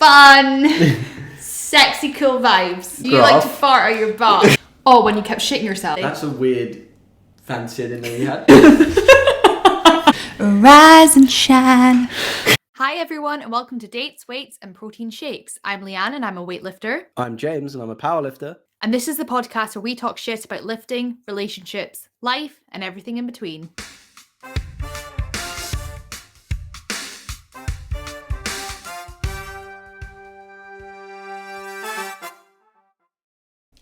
fun, sexy, cool vibes. You like to fart out your butt. Oh, when you kept shitting yourself. That's a weird fancy I didn't know you had. Rise and shine. Hi everyone and welcome to Dates, Weights and Protein Shakes. I'm Lianne and I'm a weightlifter. I'm James and I'm a powerlifter. And this is the podcast where we talk shit about lifting, relationships, life and everything in between.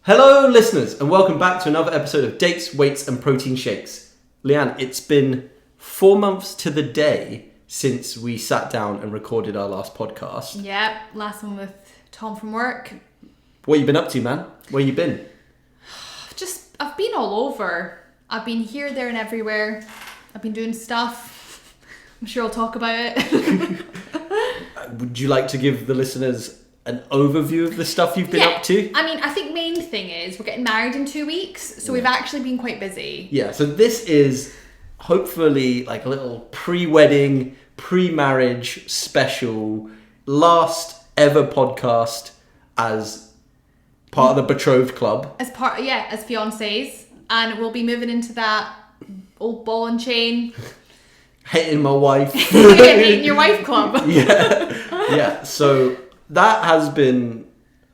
Hello listeners and welcome back to another episode of Dates, Weights and Protein Shakes. Lianne, it's been 4 months to the day since we sat down and recorded our last podcast. Yep, last one with Tom from work. What you been up to, man? Where you been? I've been all over. I've been here, there and everywhere. I've been doing stuff. I'm sure I'll talk about it. Would you like to give the listeners an overview of the stuff you've been up to? I mean, I think main thing is we're getting married in 2 weeks, so we've actually been quite busy. Yeah, so this is hopefully like a little pre-wedding, pre-marriage special, last ever podcast as part of the betrothed club. As fiancés, and we'll be moving into that old ball and chain. Hating my wife. Hating your wife club. Yeah. So that has been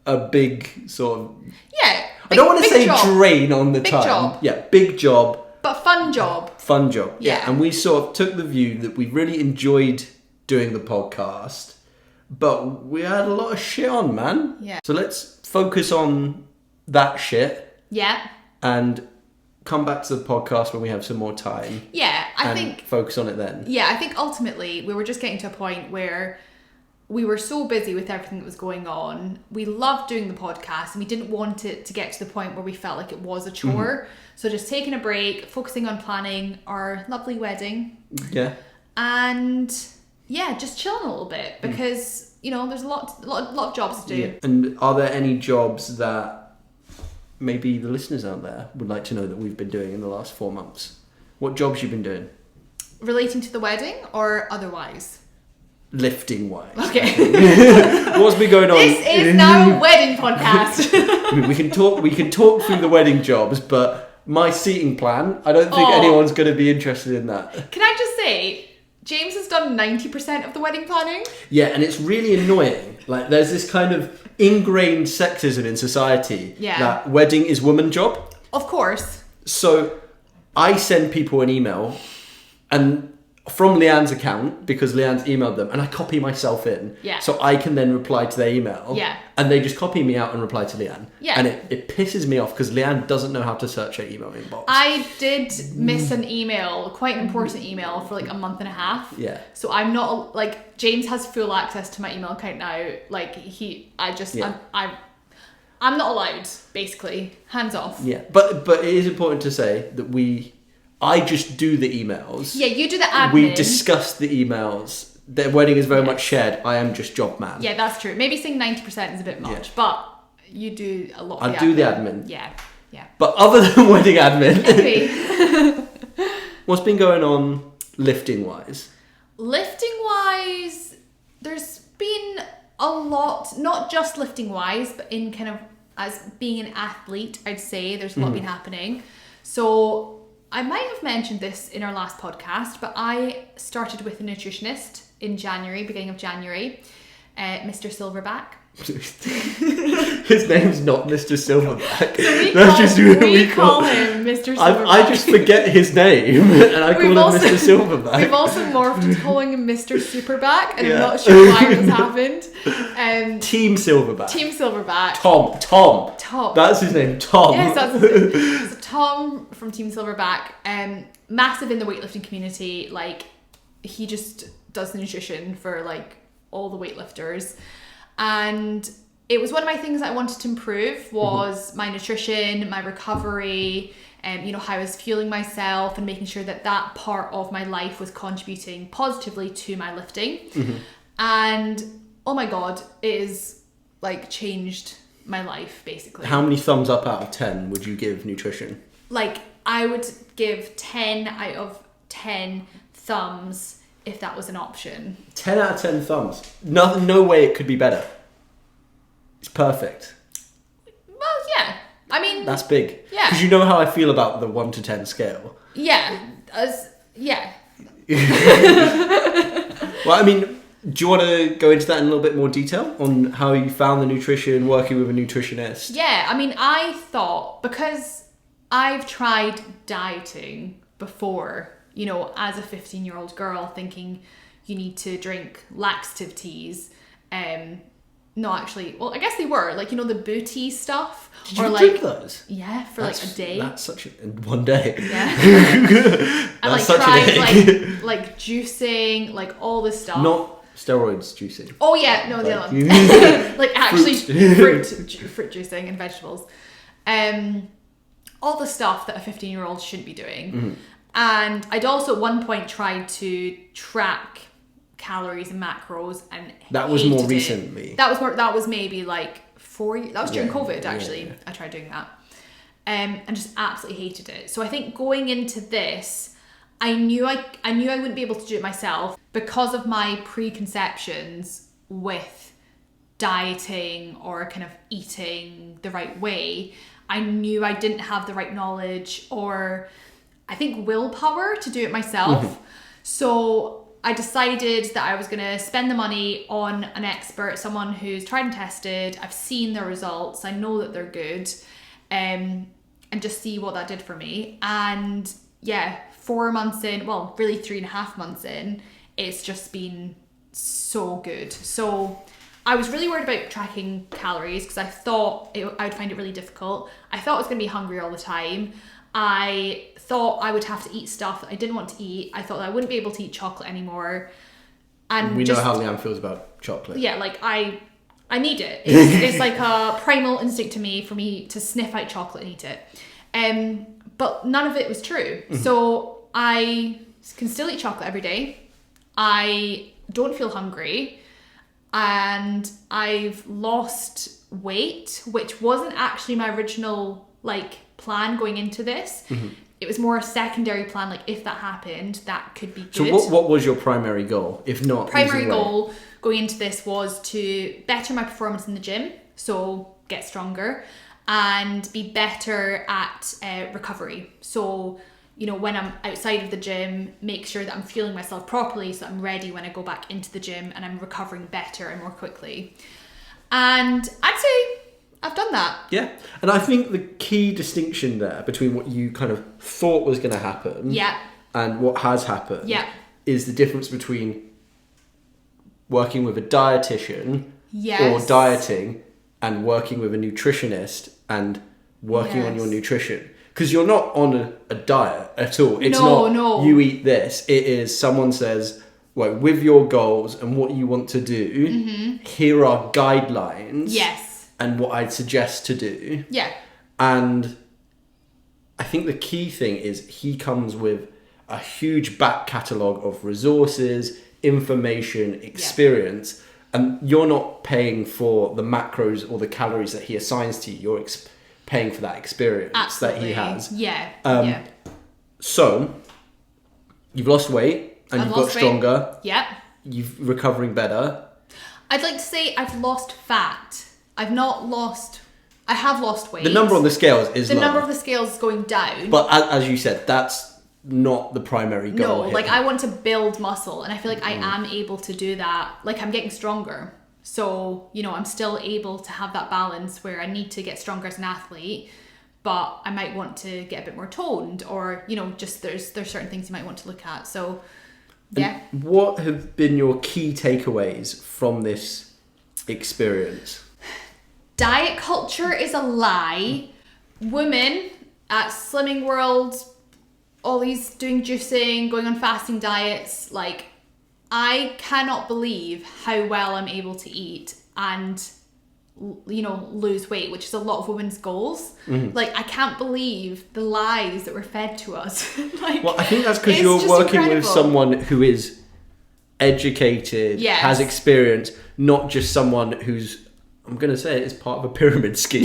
a big sort of... Yeah. I don't want to say job. drain on the big time. Job. Yeah, big job. But fun job. Fun job. Yeah. And we sort of took the view that we really enjoyed doing the podcast, but we had a lot of shit on, man. Yeah. So let's focus on that shit. Yeah. And come back to the podcast when we have some more time. Yeah, I think... focus on it then. Yeah, I think ultimately we were just getting to a point where we were so busy with everything that was going on. We loved doing the podcast and we didn't want it to get to the point where we felt like it was a chore. Mm-hmm. So just taking a break, focusing on planning our lovely wedding. Yeah. And yeah, just chilling a little bit because, you know, there's a lot of jobs to do. Yeah. And are there any jobs that maybe the listeners out there would like to know that we've been doing in the last 4 months? What jobs you've been doing? Relating to the wedding or otherwise? Lifting wise. Okay. What's been going on? This is now a wedding podcast. I mean, we can talk through the wedding jobs, but my seating plan, I don't think anyone's going to be interested in that. Can I just say, James has done 90% of the wedding planning. Yeah, and it's really annoying. Like, there's this kind of ingrained sexism in society that wedding is woman's job. Of course. So I send people an email and from Lianne's account, because Lianne's emailed them, and I copy myself in. Yeah. So I can then reply to their email. Yeah. And they just copy me out and reply to Lianne. Yeah. And it pisses me off because Lianne doesn't know how to search her email inbox. I did miss an email, quite an important email, for like a month and a half. Yeah. So I'm not, like, James has full access to my email account now. Like, I'm not allowed, basically. Hands off. Yeah. But it is important to say that I just do the emails. Yeah, you do the admin. We discuss the emails. The wedding is very much shared. I am just job man. Yeah, that's true. Maybe saying 90% is a bit much, but you do a lot of the admin. I do the admin. Yeah. But other than wedding admin, okay. What's been going on lifting wise? Lifting wise, there's been a lot, not just lifting wise, but in kind of as being an athlete, I'd say there's a lot been happening. So I might have mentioned this in our last podcast, but I started with a nutritionist in January, beginning of January, Mr. Silverback. His name's not Mr. Silverback. So we call him Mr. Silverback. I just forget his name and I call him Mr. Silverback. We've also morphed into calling him Mr. Superback, and I'm not sure why this happened. Team Silverback. Team Silverback. Tom. That's his name, Tom. Yes, that's his name. So Tom from Team Silverback, massive in the weightlifting community. Like, he just does the nutrition for like all the weightlifters. And it was one of my things that I wanted to improve was my nutrition, my recovery, you know, how I was fueling myself and making sure that that part of my life was contributing positively to my lifting. And oh my God, it is like changed my life basically. How many thumbs up out of 10 would you give nutrition? Like, I would give 10 out of 10 thumbs if that was an option. 10 out of 10 thumbs. No way it could be better. It's perfect. Well, yeah. I mean, That's big. Yeah. Because you know how I feel about the 1 to 10 scale. Yeah. Yeah. Well, I mean, do you want to go into that in a little bit more detail on how you found the nutrition, working with a nutritionist? Yeah, I mean, I thought, because I've tried dieting before, you know, as a 15-year-old girl, thinking you need to drink laxative teas. No, actually, well, I guess they were, like, you know, the booty stuff. Did you drink those? Yeah, for like a day. That's such a... in one day. Yeah. I That's like such tried an egg. like juicing, like all this stuff. Not steroids juicing. Oh yeah, no, the other one. Like actually fruit juicing and vegetables. All the stuff that a 15-year-old shouldn't be doing. Mm-hmm. And I'd also at one point tried to track calories and macros, and That was more hated it. recently. That was maybe like 4 years. That was during Yeah, COVID actually. yeah. I tried doing that. And just absolutely hated it. So I think going into this, I knew I wouldn't be able to do it myself because of my preconceptions with dieting or kind of eating the right way. I knew I didn't have the right knowledge or I think willpower to do it myself. Mm-hmm. So I decided that I was going to spend the money on an expert, someone who's tried and tested. I've seen the results. I know that they're good. And just see what that did for me. And yeah, 4 months in, well, really 3.5 months in, it's just been so good. So I was really worried about tracking calories because I thought I would find it really difficult. I thought I was going to be hungry all the time. I thought I would have to eat stuff that I didn't want to eat. I thought that I wouldn't be able to eat chocolate anymore. And We know how Lianne feels about chocolate. Yeah, like I need it. It's like a primal instinct to me for me to sniff out chocolate and eat it. But none of it was true. Mm-hmm. So I can still eat chocolate every day. I don't feel hungry. And I've lost weight, which wasn't actually my original plan going into this. Mm-hmm. It was more a secondary plan, like if that happened, that could be good. So what was your primary goal, if not primary goal going into this was to better my performance in the gym, so get stronger, and be better at recovery. So, you know, when I'm outside of the gym, make sure that I'm fueling myself properly so that I'm ready when I go back into the gym and I'm recovering better and more quickly. And I'd say I've done that. Yeah. And I think the key distinction there between what you kind of thought was going to happen and what has happened is the difference between working with a dietitian or dieting and working with a nutritionist and working on your nutrition. Because you're not on a diet at all. It's not you eat this. It is someone says, well, with your goals and what you want to do, here are guidelines. Yes. And what I'd suggest to do. Yeah. And I think the key thing is he comes with a huge back catalogue of resources, information, experience. And you're not paying for the macros or the calories that he assigns to you. You're paying for that experience that he has. Yeah. So, you've lost weight and you've got stronger. Yeah. You're recovering better. I'd like to say I've lost fat. I have lost weight. The number on the scales is the low. number of the scales is going down. But as you said, that's not the primary goal. No, I want to build muscle, and I feel like I am able to do that. Like, I'm getting stronger. So, you know, I'm still able to have that balance where I need to get stronger as an athlete, but I might want to get a bit more toned, or, you know, just there's certain things you might want to look at. So, yeah. And what have been your key takeaways from this experience? Diet culture is a lie. Women at Slimming World, all these doing juicing, going on fasting diets, I cannot believe how well I'm able to eat and, you know, lose weight, which is a lot of women's goals. Mm-hmm. I can't believe the lies that were fed to us. Well, I think that's because you're working with someone who is educated, has experience, not just someone who's, I'm going to say it's part of a pyramid scheme.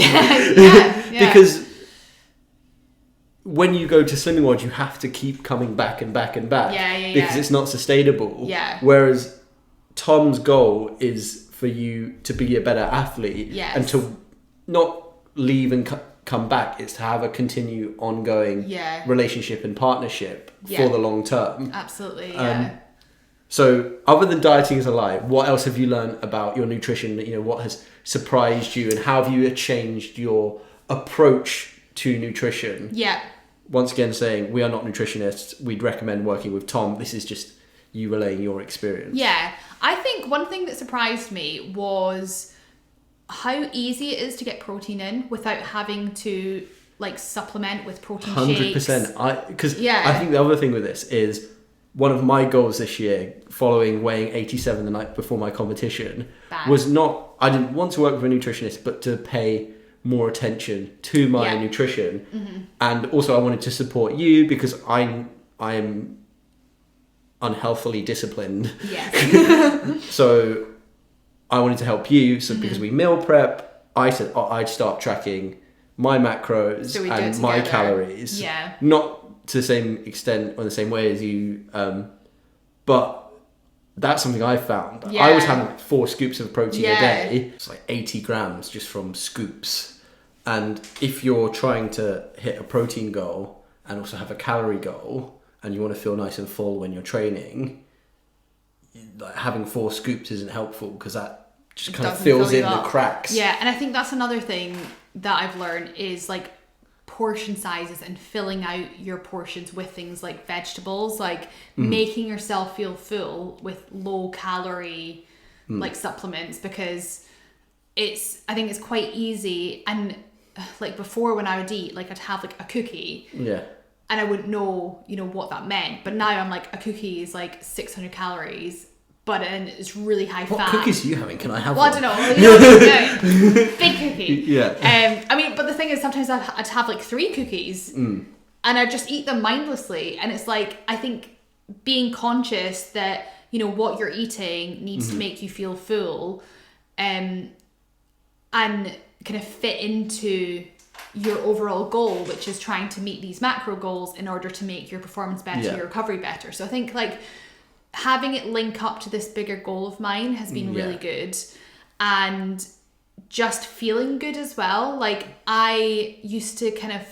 Because when you go to Slimming World, you have to keep coming back and back and back. Because it's not sustainable. Yeah. Whereas Tom's goal is for you to be a better athlete and Yes. to not leave and come back. It's to have a continue ongoing relationship and partnership for the long term. Absolutely. So other than dieting is a lie, what else have you learned about your nutrition? You know, what has surprised you, and how have you changed your approach to nutrition? Yeah. Once again, saying we are not nutritionists. We'd recommend working with Tom. This is just you relaying your experience. Yeah. I think one thing that surprised me was how easy it is to get protein in without having to like supplement with protein 100%. shakes. Because I think the other thing with this is one of my goals this year, following weighing 87 the night before my competition, was not, I didn't want to work with a nutritionist, but to pay more attention to my nutrition. Mm-hmm. And also I wanted to support you because I'm unhealthily disciplined. Yes. So I wanted to help you. So because we meal prep, I said I'd start tracking my macros and my calories. Yeah. Not to the same extent or the same way as you, but that's something I found. Yeah. I was having like 4 scoops of protein a day. It's like 80 grams just from scoops. And if you're trying to hit a protein goal and also have a calorie goal, and you want to feel nice and full when you're training, like having 4 scoops isn't helpful because that just kind of fills in the cracks. Yeah, and I think that's another thing that I've learned is like portion sizes and filling out your portions with things like vegetables, like making yourself feel full with low calorie like supplements, because I think it's quite easy. And like before, when I would eat, like I'd have like a cookie. Yeah. And I wouldn't know, what that meant. But now I'm like, a cookie is like 600 calories, but it's really high fat. What cookies are you having? Can I have one? one? I don't know. What I'm doing. Big cookie. Yeah. I mean, but the thing is, sometimes I'd have like 3 cookies, and I'd just eat them mindlessly. And it's like, I think being conscious that, what you're eating needs to make you feel full, and kind of fit into your overall goal, which is trying to meet these macro goals in order to make your performance better, your recovery better. So I think like having it link up to this bigger goal of mine has been really good, and just feeling good as well. Like I used to kind of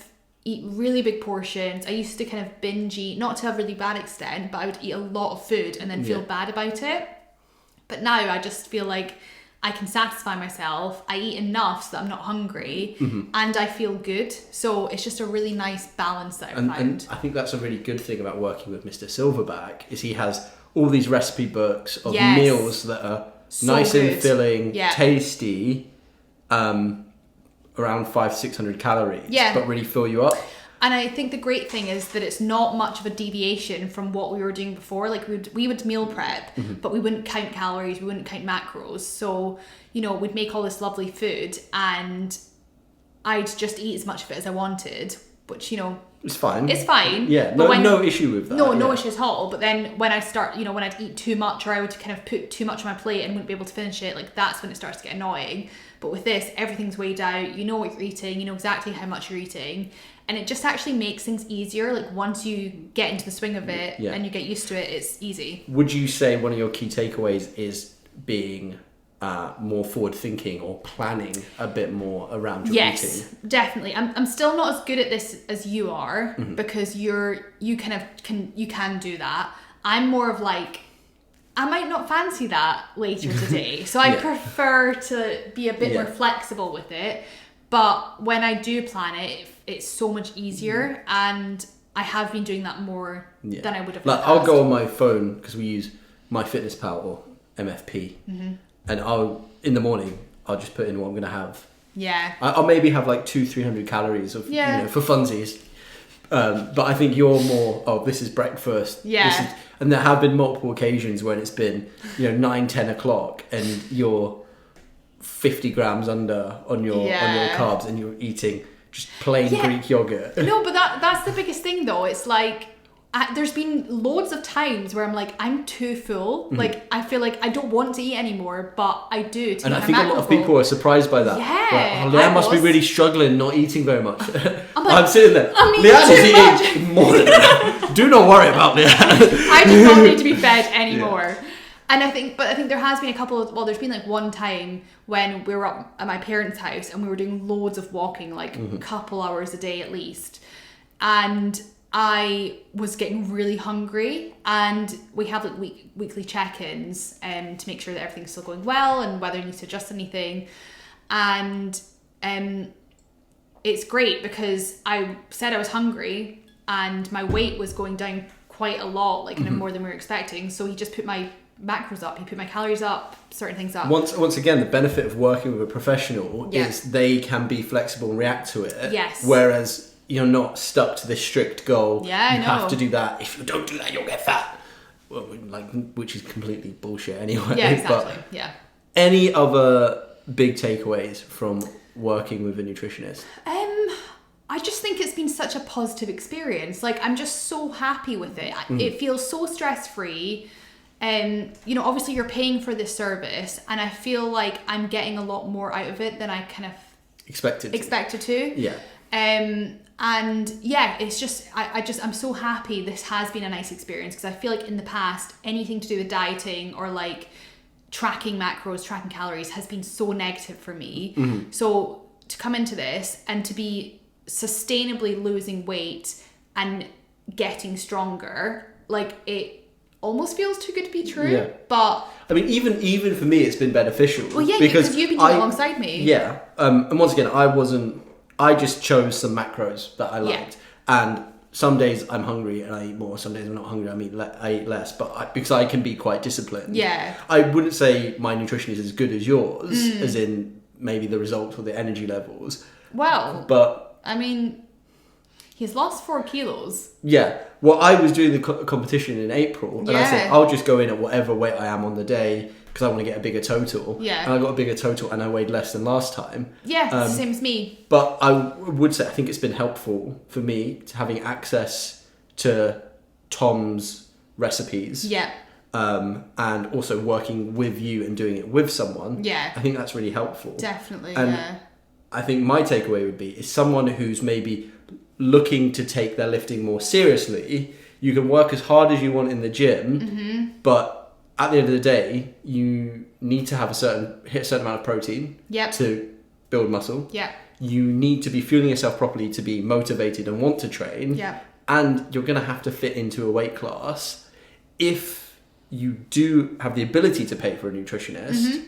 eat really big portions. I used to kind of binge eat, not to a really bad extent, but I would eat a lot of food and then feel bad about it. But now I just feel like I can satisfy myself. I eat enough so that I'm not hungry, and I feel good. So it's just a really nice balance that I found. And I think that's a really good thing about working with Mr. Silverback is he has all these recipe books of meals that are so nice good. and filling, tasty, around 500-600 calories, but really fill you up. And I think the great thing is that it's not much of a deviation from what we were doing before. Like we would meal prep, but we wouldn't count calories, we wouldn't count macros. So, we'd make all this lovely food and I'd just eat as much of it as I wanted, which, it's fine. It's fine. Yeah, no issue with that. No issue at all. But then when I start, when I'd eat too much or I would kind of put too much on my plate and wouldn't be able to finish it, like that's when it starts to get annoying. But with this, everything's weighed out. You know what you're eating. You know exactly how much you're eating. And it just actually makes things easier. Like once you get into the swing of it and you get used to it, it's easy. Would you say one of your key takeaways is being more forward thinking or planning a bit more around your eating? Yes, definitely. I'm still not as good at this as you are, because you can do that. I'm more of like, I might not fancy that later today. So I prefer to be a bit more flexible with it. But when I do plan it, it's so much easier, and I have been doing that more than I would have. Like I'll go on my phone because we use MyFitnessPal or MFP, and in the morning I'll just put in what I'm going to have. Yeah. I'll maybe have like 200-300 calories of for funsies. But I think you're more, this is breakfast. Yeah. And there have been multiple occasions when it's been 9-10 o'clock and you're 50 grams under on your carbs and you're eating just plain Greek yogurt. No, but that's the biggest thing though. It's like there's been loads of times where I'm like, I'm too full. Like I feel like I don't want to eat anymore, but I do. And I think a lot of people are surprised by that. Yeah, like, Lianne must be really struggling, not eating very much. I'm sitting there. Lianne is eating more than enough. Do not worry about Lianne. I do not need to be fed anymore. And I think there has been a couple of, well, there's been like one time when we were up at my parents' house and we were doing loads of walking, like a couple hours a day at least. And I was getting really hungry, and we have like weekly check-ins to make sure that everything's still going well and whether I need to adjust anything. And it's great because I said I was hungry and my weight was going down quite a lot, like more than we were expecting. So he just put my macros up, he put my calories up, certain things up. Once again, the benefit of working with a professional is they can be flexible and react to it. Yes. Whereas you're not stuck to this strict goal. Yeah, I know. You have to do that. If you don't do that, you'll get fat. Well, which is completely bullshit anyway. Yeah, exactly. But yeah. Any other big takeaways from working with a nutritionist? I just think it's been such a positive experience. Like, I'm just so happy with it. It feels so stress-free. Obviously you're paying for this service, and I feel like I'm getting a lot more out of it than I kind of expected to. Yeah. And yeah, it's just, I'm so happy this has been a nice experience, because I feel like in the past, anything to do with dieting or like tracking macros, tracking calories has been so negative for me. So to come into this and to be sustainably losing weight and getting stronger, like, it almost feels too good to be true. Yeah. But I mean, even for me, it's been beneficial. Well, yeah, because you've been doing it alongside me. Yeah. And once again, I just chose some macros that I liked. And some days I'm hungry and I eat more. Some days I'm not hungry, I eat less. But because I can be quite disciplined. Yeah. I wouldn't say my nutrition is as good as yours, as in maybe the results or the energy levels. Well, but I mean, he's lost 4 kilos. Yeah. Well, I was doing the competition in April, and I said I'll just go in at whatever weight I am on the day because I want to get a bigger total. Yeah. And I got a bigger total, and I weighed less than last time. Yeah, same as me. But I would say I think it's been helpful for me to having access to Tom's recipes. Yeah. And also working with you and doing it with someone. Yeah. I think that's really helpful. Definitely. And I think my takeaway would be is someone who's maybe looking to take their lifting more seriously. You can work as hard as you want in the gym, but at the end of the day, you need to have hit a certain amount of protein to build muscle. Yeah. You need to be fueling yourself properly to be motivated and want to train. Yeah. And you're going to have to fit into a weight class. If you do have the ability to pay for a nutritionist,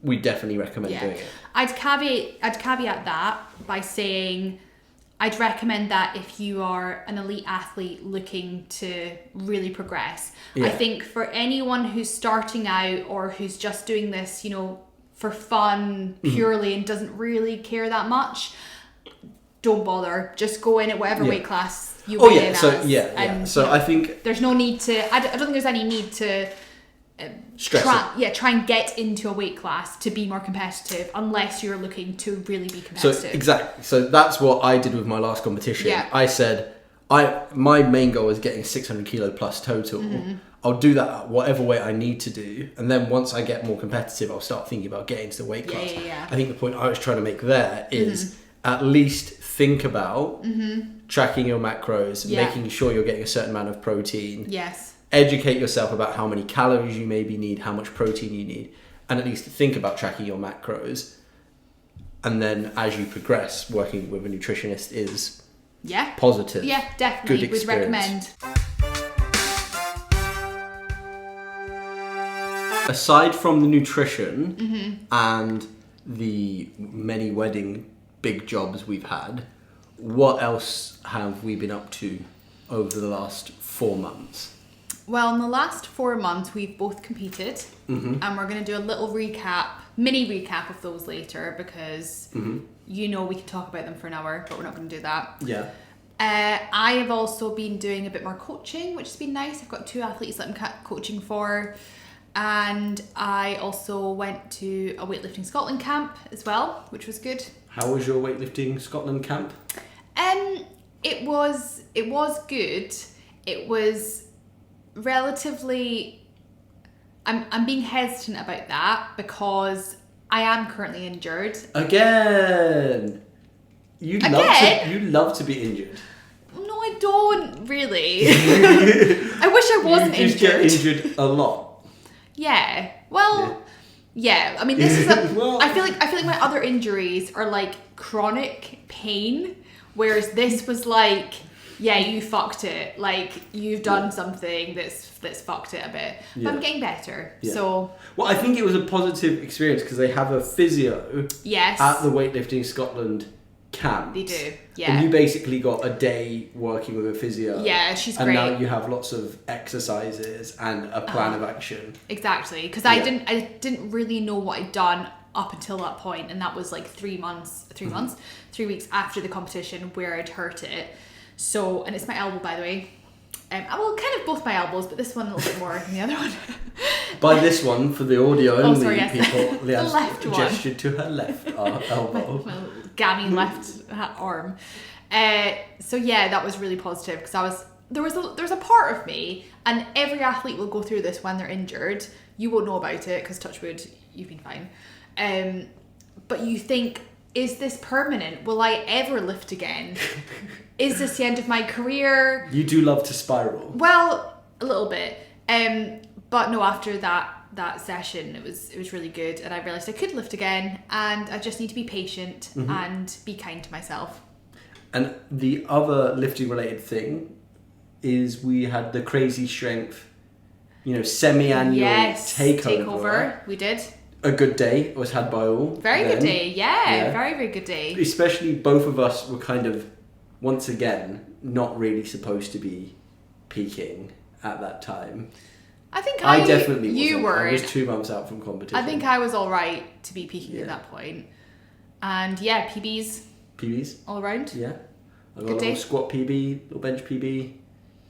we definitely recommend doing it. I'd caveat that by saying I'd recommend that if you are an elite athlete looking to really progress. I think for anyone who's starting out or who's just doing this, for fun purely and doesn't really care that much, don't bother. Just go in at whatever weight class you weigh in as. So I think there's no need to. I don't think there's any need to. Try and get into a weight class to be more competitive, unless you're looking to really be competitive. So exactly. So that's what I did with my last competition. Yeah. I said my main goal is getting 600 kilo plus total. I'll do that at whatever weight I need to do, and then once I get more competitive, I'll start thinking about getting to the weight class. I think the point I was trying to make there is at least think about tracking your macros, making sure you're getting a certain amount of protein. Yes. Educate yourself about how many calories you maybe need, how much protein you need, and at least think about tracking your macros. And then as you progress, working with a nutritionist is positive. Yeah, definitely. Would recommend. Aside from the nutrition and the many wedding big jobs we've had, what else have we been up to over the last 4 months? Well, in the last 4 months, we've both competed, and we're going to do a little mini recap of those later, because we can talk about them for an hour, but we're not going to do that. Yeah. I have also been doing a bit more coaching, which has been nice. I've got 2 athletes that I'm coaching for, and I also went to a weightlifting Scotland camp as well, which was good. How was your weightlifting Scotland camp? It was good. It was relatively, I'm being hesitant about that because I am currently injured. Again. You love to be injured. No, I don't really. I wish I wasn't you just injured. get injured a lot. Yeah. Well, yeah. I mean, this is Well- I feel like my other injuries are like chronic pain, whereas this was like, yeah, you fucked it. Like you've done something that's fucked it a bit. But I'm getting better. Yeah. So Well, I think it was a positive experience because they have a physio yes, at the Weightlifting Scotland camp. they do. Yeah. And you basically got a day working with a physio. Yeah, she's and great. now you have lots of exercises and a plan of action. Exactly, because I didn't really know what I'd done up until that point, and that was like 3 weeks after the competition where I'd hurt it. So, and it's my elbow, by the way. Well, kind of both my elbows, but this one a little bit more than the other one. By this one, for the audio only sorry, yes. people, The left Lianne one. gestured to her left elbow. My gammy left arm. So yeah, that was really positive because there was a part of me, and every athlete will go through this when they're injured. You won't know about it because touch wood, you've been fine. But you think, is this permanent? Will I ever lift again? Is this the end of my career? You do love to spiral. Well, a little bit. But no, after that session, it was really good, and I realised I could lift again, and I just need to be patient and be kind to myself. And the other lifting related thing is we had the Crazy Strength, semi-annual takeover. We did. A good day was had by all. Very good day, yeah. Very, very good day. Especially both of us were kind of, once again, not really supposed to be peaking at that time. I think I definitely wasn't. You were. I was 2 months out from competition. I think I was all right to be peaking at that point. And yeah, PBs? all around. Yeah. I got Good a little day. squat PB, little bench PB,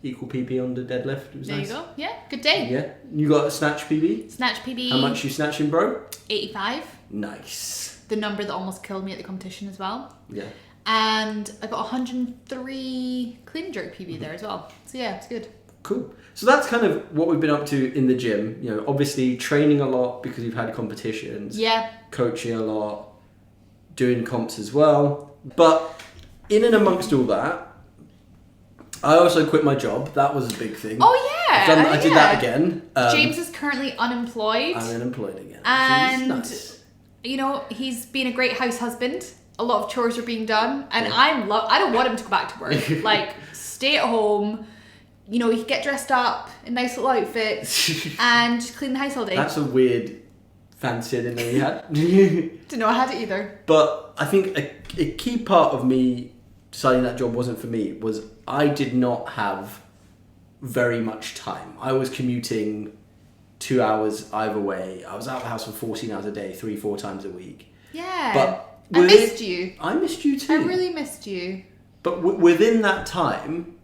equal PB on the deadlift. It was There nice. you go. Yeah, good day. Yeah. You got a snatch PB? Snatch PB. How much you snatching, bro? 85. Nice. The number that almost killed me at the competition as well. Yeah. And I got 103 clean jerk PB there as well. So yeah, it's good. Cool. So that's kind of what we've been up to in the gym. Obviously training a lot because you've had competitions. Yeah. Coaching a lot. Doing comps as well. But in and amongst all that, I also quit my job. That was a big thing. Oh yeah. I did that again. James is currently unemployed. I'm unemployed again. And Nice. He's been a great house husband. A lot of chores are being done, and I don't want him to go back to work. Like, stay at home. He can get dressed up in nice little outfits and just clean the house all day. That's a weird fancy I didn't know you had. Didn't know I had it either. But I think a key part of me deciding that job wasn't for me was I did not have very much time. I was commuting 2 hours either way. I was out of the house for 14 hours a day, 3-4 times a week. Yeah. But I missed you. I missed you too. I really missed you. But within that time,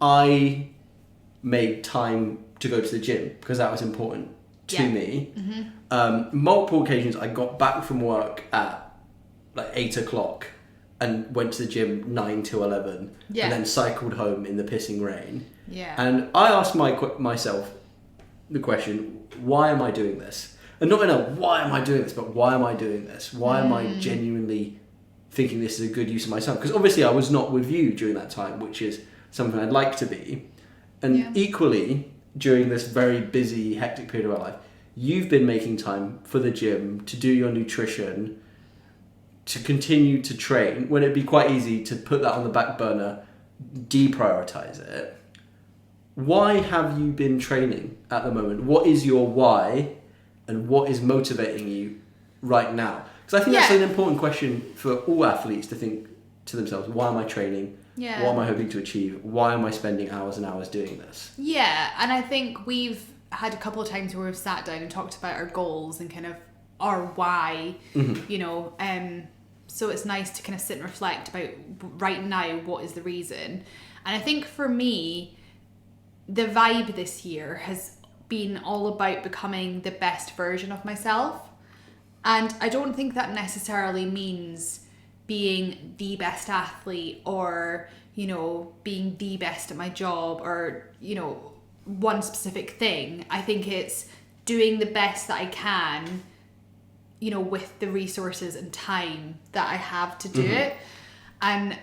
I made time to go to the gym because that was important to me. Mm-hmm. Multiple occasions, I got back from work at like 8 o'clock and went to the gym 9 to 11, and then cycled home in the pissing rain. Yeah. And I asked myself the question, why am I doing this? And not in a why am I doing this, but why am I doing this? Why am I genuinely thinking this is a good use of my time? Because obviously I was not with you during that time, which is something I'd like to be. And equally, during this very busy, hectic period of our life, you've been making time for the gym, to do your nutrition, to continue to train, when it'd be quite easy to put that on the back burner, deprioritize it. Why have you been training at the moment? What is your why, and what is motivating you right now? Because I think that's an important question for all athletes to think to themselves. Why am I training? Yeah. What am I hoping to achieve? Why am I spending hours and hours doing this? Yeah, and I think we've had a couple of times where we've sat down and talked about our goals and kind of our why, so it's nice to kind of sit and reflect about right now, what is the reason? And I think for me, the vibe this year has been all about becoming the best version of myself. And I don't think that necessarily means being the best athlete or, being the best at my job or, one specific thing. I think it's doing the best that I can, with the resources and time that I have to do it. And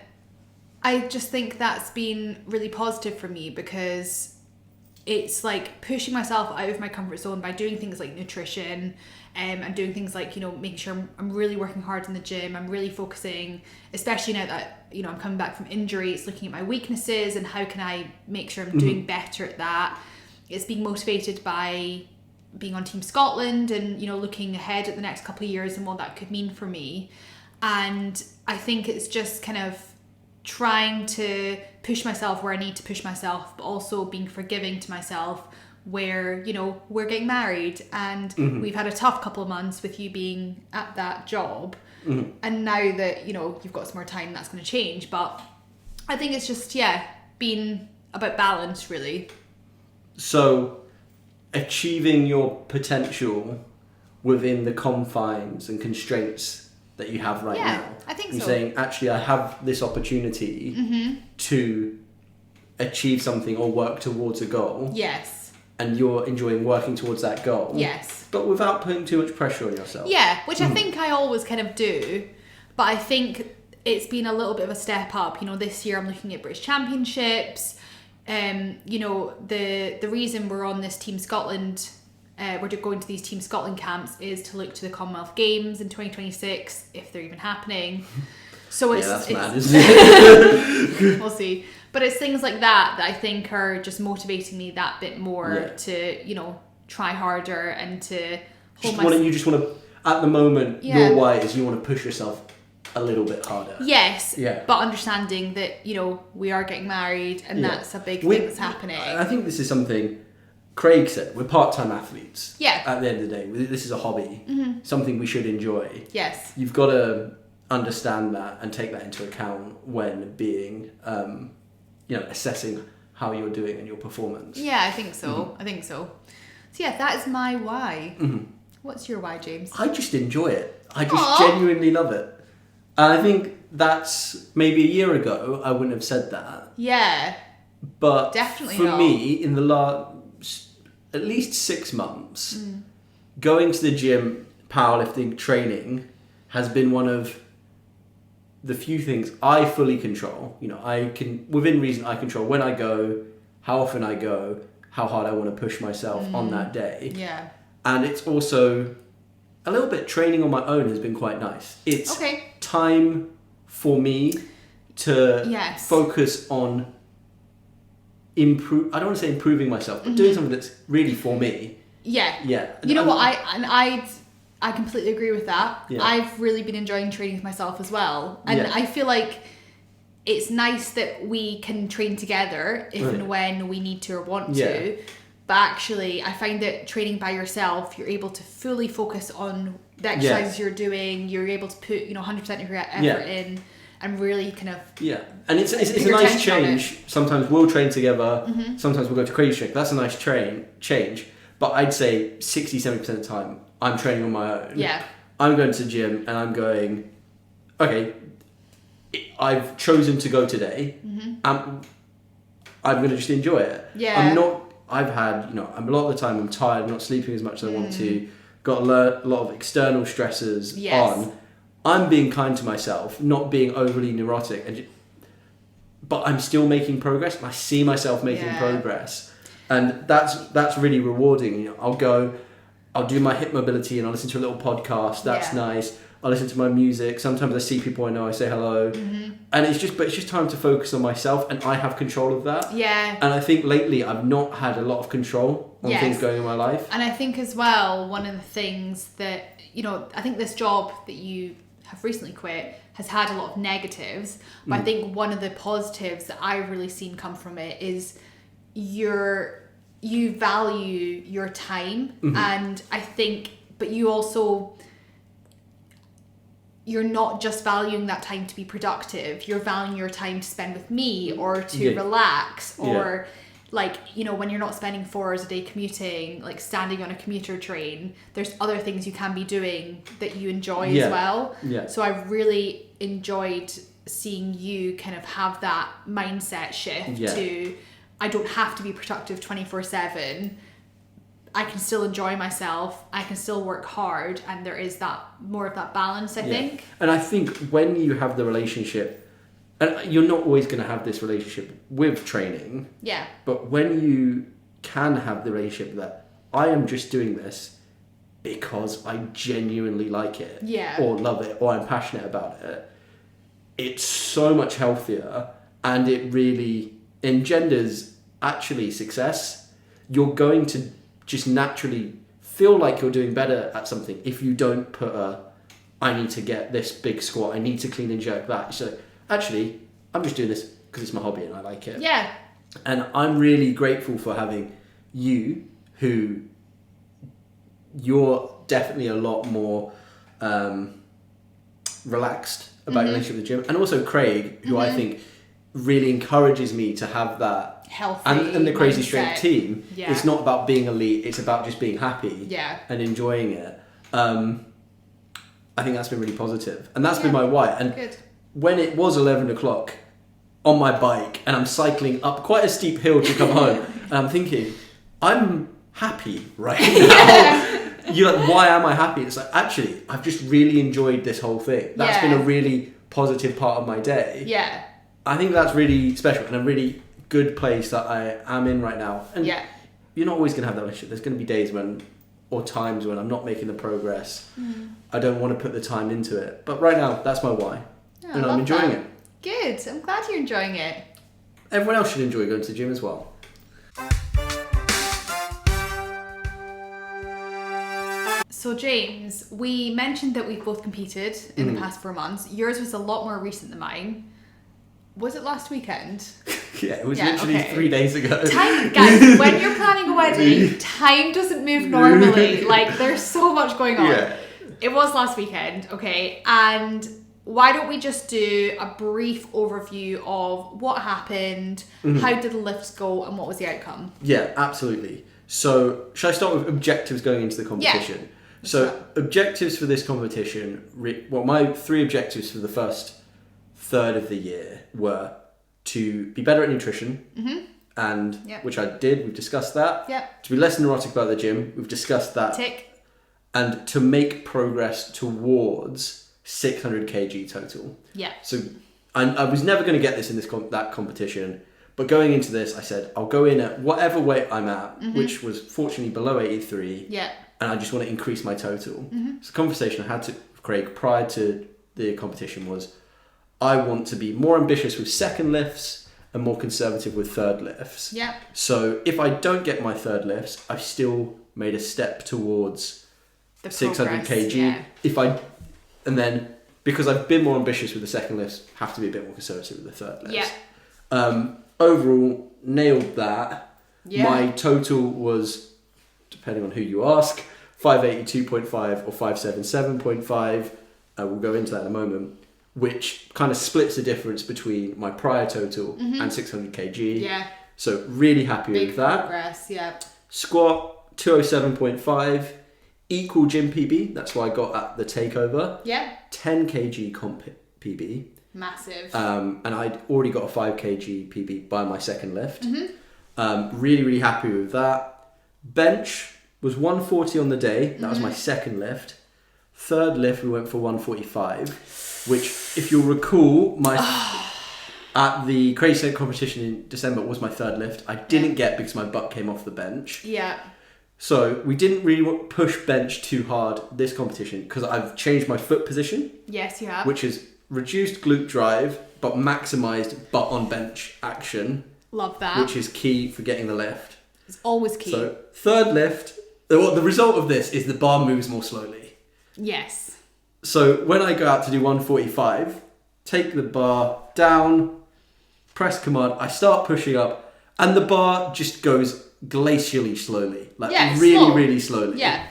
I just think that's been really positive for me, because it's like pushing myself out of my comfort zone by doing things like nutrition, and doing things like, you know, making sure I'm really working hard in the gym. I'm really focusing, especially now that, you know, I'm coming back from injury. It's looking at my weaknesses and how can I make sure I'm doing better at that. It's being motivated by being on Team Scotland and, you know, looking ahead at the next couple of years and what that could mean for me. And I think it's just kind of trying to push myself where I need to push myself, but also being forgiving to myself where, you know, we're getting married and we've had a tough couple of months with you being at that job. And now that, you know, you've got some more time, that's going to change. But I think it's just, being about balance, really. So, achieving your potential within the confines and constraints that you have right now. I think and so. saying, actually, I have this opportunity to achieve something or work towards a goal. Yes. And you're enjoying working towards that goal. Yes. But without putting too much pressure on yourself. Yeah, which I think I always kind of do. But I think it's been a little bit of a step up. You know, this year I'm looking at British Championships. You know, the reason we're on this Team Scotland, we're going to these Team Scotland camps is to look to the Commonwealth Games in 2026, if they're even happening. So that's mad, isn't it? We'll see. But it's things like that I think are just motivating me that bit more to, you know, try harder and to hold myself. You just want to, at the moment, your why is you want to push yourself a little bit harder. Yes. Yeah. But understanding that, you know, we are getting married and that's a big thing that's happening. I think this is something Craig said. We're part-time athletes. Yeah. At the end of the day, this is a hobby. Something we should enjoy. Yes. You've got to understand that and take that into account when being, you know, assessing how you're doing and your performance. Yeah, I think so. I think so. So yeah, that is my why. What's your why, James? I just enjoy it. I just genuinely love it. And I think that's maybe a year ago I wouldn't have said that. Yeah. But definitely for me, in the last at least 6 months, going to the gym, powerlifting, training has been one of the few things I fully control. You know, I can, within reason, I control when I go, how often I go, how hard I want to push myself on that day. Yeah. And it's also a little bit training on my own has been quite nice. It's time for me to focus on I don't want to say improving myself, but doing something that's really for me. Yeah. Yeah. You know what? I completely agree with that. Yeah. I've really been enjoying training with myself as well. And I feel like it's nice that we can train together if and when we need to or want to. But actually, I find that training by yourself, you're able to fully focus on the exercises you're doing. You're able to put, you know, 100% of your effort in and really kind of... Yeah. And it's a nice change. Sometimes we'll train together. Sometimes we'll go to crazy strength. That's a nice change. But I'd say 60-70% of the time, I'm training on my own. Yeah. I'm going to the gym and I'm going, okay, I've chosen to go today. I'm going to just enjoy it. Yeah. I've had, you know, a lot of the time I'm tired, I'm not sleeping as much as I want to, got a lot of external stressors on. I'm being kind to myself, not being overly neurotic, but I'm still making progress and I see myself making progress. And that's really rewarding. You know, I'll do my hip mobility and I'll listen to a little podcast. That's nice. I listen to my music. Sometimes I see people I know, I say hello. And it's just time to focus on myself and I have control of that. Yeah. And I think lately I've not had a lot of control on things going in my life. And I think as well, one of the things that, you know, I think this job that you have recently quit has had a lot of negatives. But I think one of the positives that I've really seen come from it is you value your time. And I think, but you also... you're not just valuing that time to be productive. You're valuing your time to spend with me or to relax or like, you know, when you're not spending 4 hours a day commuting, like standing on a commuter train, there's other things you can be doing that you enjoy as well. Yeah. So I've really enjoyed seeing you kind of have that mindset shift to, I don't have to be productive 24/7. I can still enjoy myself, I can still work hard, and there is that more of that balance, I think. And I think when you have the relationship and you're not always going to have this relationship with training. Yeah. But when you can have the relationship that I am just doing this because I genuinely like it, or love it, or I'm passionate about it, it's so much healthier, and it really engenders actually success. You're going to just naturally feel like you're doing better at something if you don't put I need to get this big squat, I need to clean and jerk that. So actually, I'm just doing this because it's my hobby and I like it. Yeah. And I'm really grateful for having you, who you're definitely a lot more relaxed about your relationship with the gym. And also Craig, who I think really encourages me to have that healthy and the Crazy mindset. Strength team. Yeah. It's not about being elite, it's about just being happy and enjoying it. I think that's been really positive. And that's been my why. And good. When it was 11 o'clock on my bike and I'm cycling up quite a steep hill to come home, and I'm thinking, I'm happy right now. You're like, why am I happy? It's like, actually, I've just really enjoyed this whole thing. That's been a really positive part of my day. Yeah. I think that's really special and a really good place that I am in right now. And you're not always going to have that relationship. There's going to be days or times when I'm not making the progress. I don't want to put the time into it. But right now, that's my why. Oh, and I'm enjoying it. Good. I'm glad you're enjoying it. Everyone else should enjoy going to the gym as well. So James, we mentioned that we've both competed in the past 4 months. Yours was a lot more recent than mine. Was it last weekend? Yeah, it was literally 3 days ago. Time, guys, when you're planning a wedding, time doesn't move normally. Like, there's so much going on. Yeah. It was last weekend, okay? And why don't we just do a brief overview of what happened, how did the lifts go, and what was the outcome? Yeah, absolutely. So, shall I start with objectives going into the competition? Yeah. So, objectives for this competition, my 3 objectives for the first third of the year were to be better at nutrition, and which I did, we've discussed that. Yep. To be less neurotic about the gym, we've discussed that. Tick. And to make progress towards 600 kg total. Yeah. So I was never going to get this in that competition, but going into this, I said I'll go in at whatever weight I'm at, which was fortunately below 83. Yeah. And I just want to increase my total. So the conversation I had with Craig prior to the competition was, I want to be more ambitious with second lifts and more conservative with third lifts. Yeah. So if I don't get my third lifts, I've still made a step towards The 600 progress, kg. yeah. And then because I've been more ambitious with the second lifts, have to be a bit more conservative with the third lifts. Yeah. Overall, nailed that. Yeah. My total was, depending on who you ask, 582.5 or 577.5. We'll go into that in a moment. Which kind of splits the difference between my prior total and 600 kg. Yeah. So really happy Big with that. progress, yeah. Squat 207.5, equal gym PB. That's what I got at the takeover. Yeah. 10 kg comp PB. Massive. And I'd already got a 5 kg PB by my second lift. Really, really happy with that. Bench was 140 on the day. That was my second lift. Third lift, we went for 145. Which, if you'll recall, at the Crazy Strength competition in December was my third lift. I didn't get because my butt came off the bench. Yeah. So we didn't really push bench too hard this competition because I've changed my foot position. Yes, you have. Which is reduced glute drive, but maximised butt on bench action. Love that. Which is key for getting the lift. It's always key. So third lift, the result of this is the bar moves more slowly. Yes. So when I go out to do 145, take the bar down, press command, I start pushing up, and the bar just goes glacially slowly. Like really, slow. really slowly. Yeah.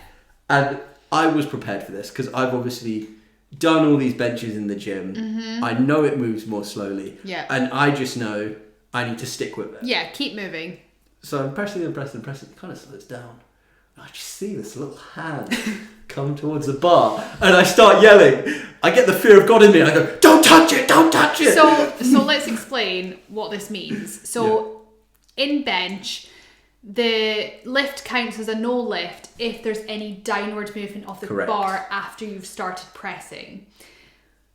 And I was prepared for this because I've obviously done all these benches in the gym. I know it moves more slowly. Yeah. And I just know I need to stick with it. Yeah, keep moving. So I'm pressing and pressing and pressing. It kind of slows down. I just see this little hand come towards the bar, and I start yelling. I get the fear of God in me, and I go, "Don't touch it! Don't touch it!" So let's explain what this means. So in bench, the lift counts as a no lift if there's any downward movement of the Correct. bar after you've started pressing.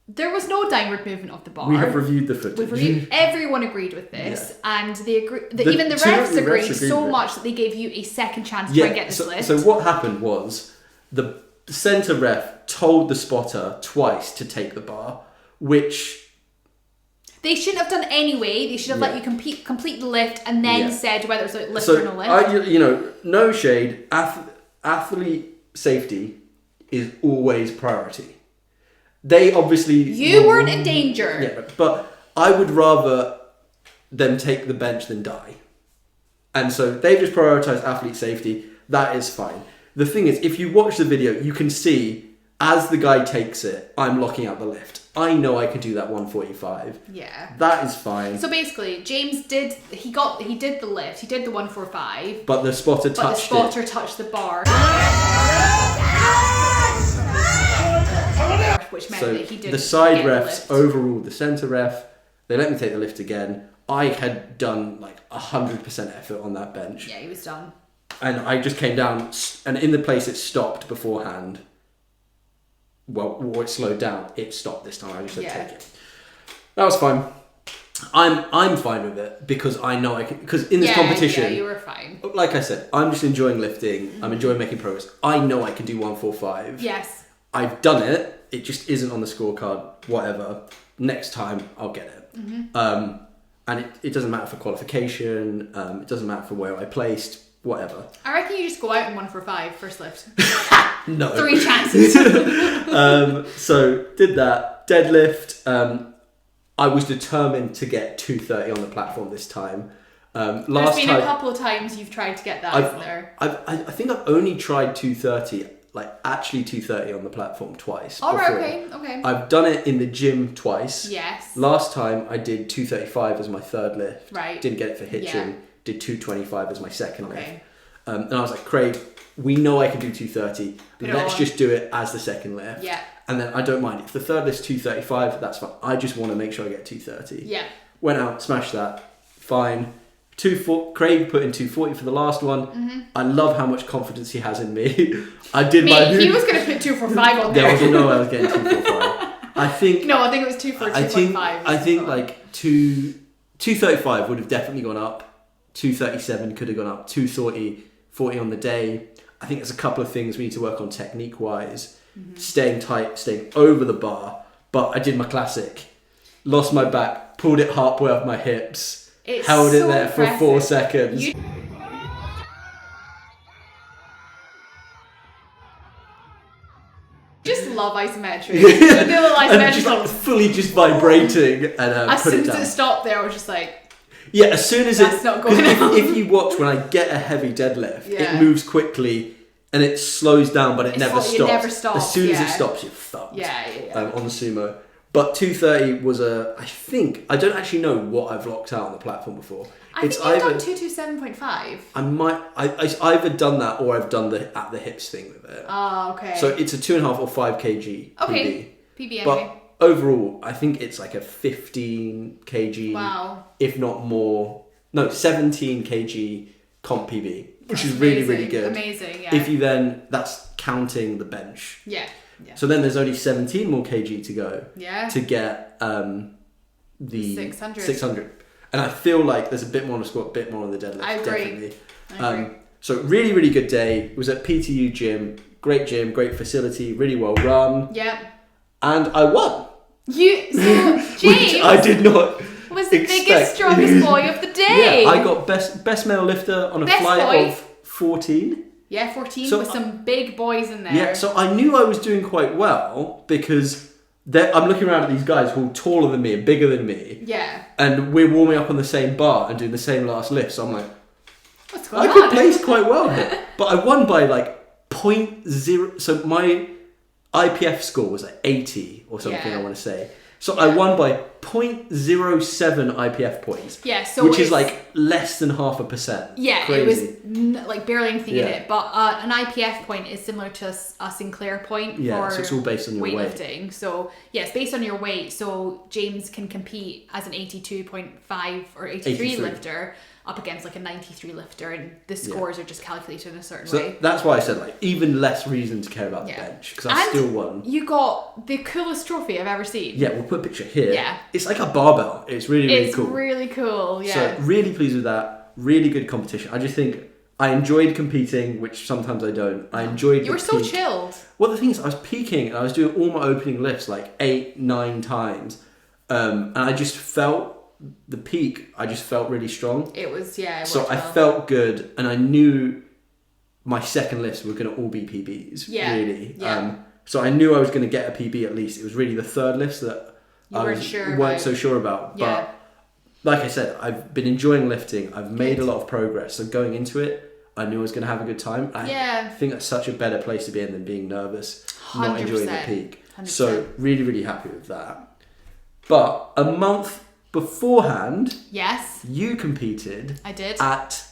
There was no downward movement of the bar. We have reviewed the footage. Everyone agreed with this, and they agree. Even the two refs agreed with so it. much that they gave you a second chance to try and get this lift. So what happened was the centre ref told the spotter twice to take the bar, which they shouldn't have done anyway. They should have let you complete the lift and then said whether it was a lift or no lift. No shade. Athlete safety is always priority. They obviously... You weren't in danger. Yeah, but I would rather them take the bench than die. And so they've just prioritised athlete safety. That is fine. The thing is, if you watch the video, you can see as the guy takes it, I'm locking out the lift. I know I can do that 145. Yeah. That is fine. So basically, James did the lift. He did the 145. But the spotter touched touched the bar. Which meant that he didn't the side get refs the lift. overruled the centre ref. They let me take the lift again. I had done like 100% effort on that bench. Yeah, he was done. And I just came down, and in the place it stopped beforehand. Well, it slowed down. It stopped this time. I just said take it. That was fine. I'm fine with it because I know I can. Because in this competition, you were fine. Like I said, I'm just enjoying lifting. Mm-hmm. I'm enjoying making progress. I know I can do 145. Yes. I've done it. It just isn't on the scorecard. Whatever. Next time, I'll get it. Mm-hmm. And it doesn't matter for qualification. It doesn't matter for where I placed. Whatever. I reckon you just go out in 145 first lift. No. 3 chances. So did that deadlift. I was determined to get 230 on the platform this time. There's been a couple of times you've tried to get that, isn't there? I think I've only tried 230, like actually 230 on the platform twice. Oh, right, okay. I've done it in the gym twice. Yes. Last time I did 235 as my third lift. Right. Didn't get it for hitching. Yeah. Did 225 as my second lift. And I was like, Craig, we know I can do 230. Let's just do it as the second lift. Yeah. And then I don't mind. If the third lift's 235, that's fine. I just want to make sure I get 230. Yeah. Went out, smashed that. Fine. Craig put in 240 for the last one. Mm-hmm. I love how much confidence he has in me. He was going to put 245 on there. There was no way I was getting 245. I think it was 245. I think like 235 would have definitely gone up. 237 could have gone up. 240 on the day. I think there's a couple of things we need to work on technique wise. Mm-hmm. Staying tight, staying over the bar. But I did my classic. Lost my back, pulled it halfway up my hips, held it there for 4 seconds. Just love isometric. And just like fully just vibrating and as put soon it down. as it stopped there, I was just like... Yeah, as soon as that's not going on. If you watch when I get a heavy deadlift, it moves quickly and it slows down, but it never stops. It never stops. As soon as it stops, you're fucked. Yeah. On the sumo. But 230 was I don't actually know what I've locked out on the platform before. I think you've done 227.5. I've either done that or I've done the at the hips thing with it. Oh, okay. So it's a 2.5 or 5 kg PB. PB But overall, I think it's like a 15 kg, if not more. No, 17 kg comp PB, which is really, really good. Amazing, yeah. If you that's counting the bench. Yeah. So then there's only 17 more kg to go. Yeah. To get the 600. And I feel like there's a bit more on the squat, a bit more on the deadlift. I agree. Definitely. I agree. So really, really good day. It was at PTU gym, great facility, really well run. Yeah. And I won. James Which I did not was the biggest, strongest boy of the day. Yeah, I got best male lifter on a flight of 14. Yeah, 14 with some big boys in there. Yeah, so I knew I was doing quite well because I'm looking around at these guys who are taller than me and bigger than me. Yeah. And we're warming up on the same bar and doing the same last lift. So I'm like, what's going on? I could place quite well here. But I won by like 0.0. So my IPF score was like 80 or something, I want to say. So I won by 0.07 IPF points. Yeah, so which is like less than 0.5%. Yeah, Crazy. it was like barely anything in it. But an IPF point is similar to a Sinclair point Yeah, for so it's all based on your weight. weightlifting. So yeah, it's based on your weight. So James can compete as an 82.5 or 83 lifter up against like a 93 lifter, and the scores are just calculated in a certain way. That's why I said like even less reason to care about the bench, because I still won. You got the coolest trophy I've ever seen. Yeah, we'll put a picture here. Yeah. It's like a barbell. It's really cool. It's really cool, yeah. So really pleased with that. Really good competition. I just think I enjoyed competing, which sometimes I don't. I enjoyed. You were so chilled. Well, the thing is, I was peaking and I was doing all my opening lifts like 8-9 times, and I just felt the peak. I just felt really strong. It was So I felt good, and I knew my second lifts were going to all be PBs. Yeah. Really. Yeah. So I knew I was going to get a PB at least. It was really the third lifts that you weren't so sure about. Yeah. But like I said, I've been enjoying lifting. I've made a lot of progress. So going into it, I knew I was going to have a good time. I think that's such a better place to be in than being nervous, 100%. Not enjoying the peak. 100%. So really, really happy with that. But a month beforehand, yes, you competed. I did at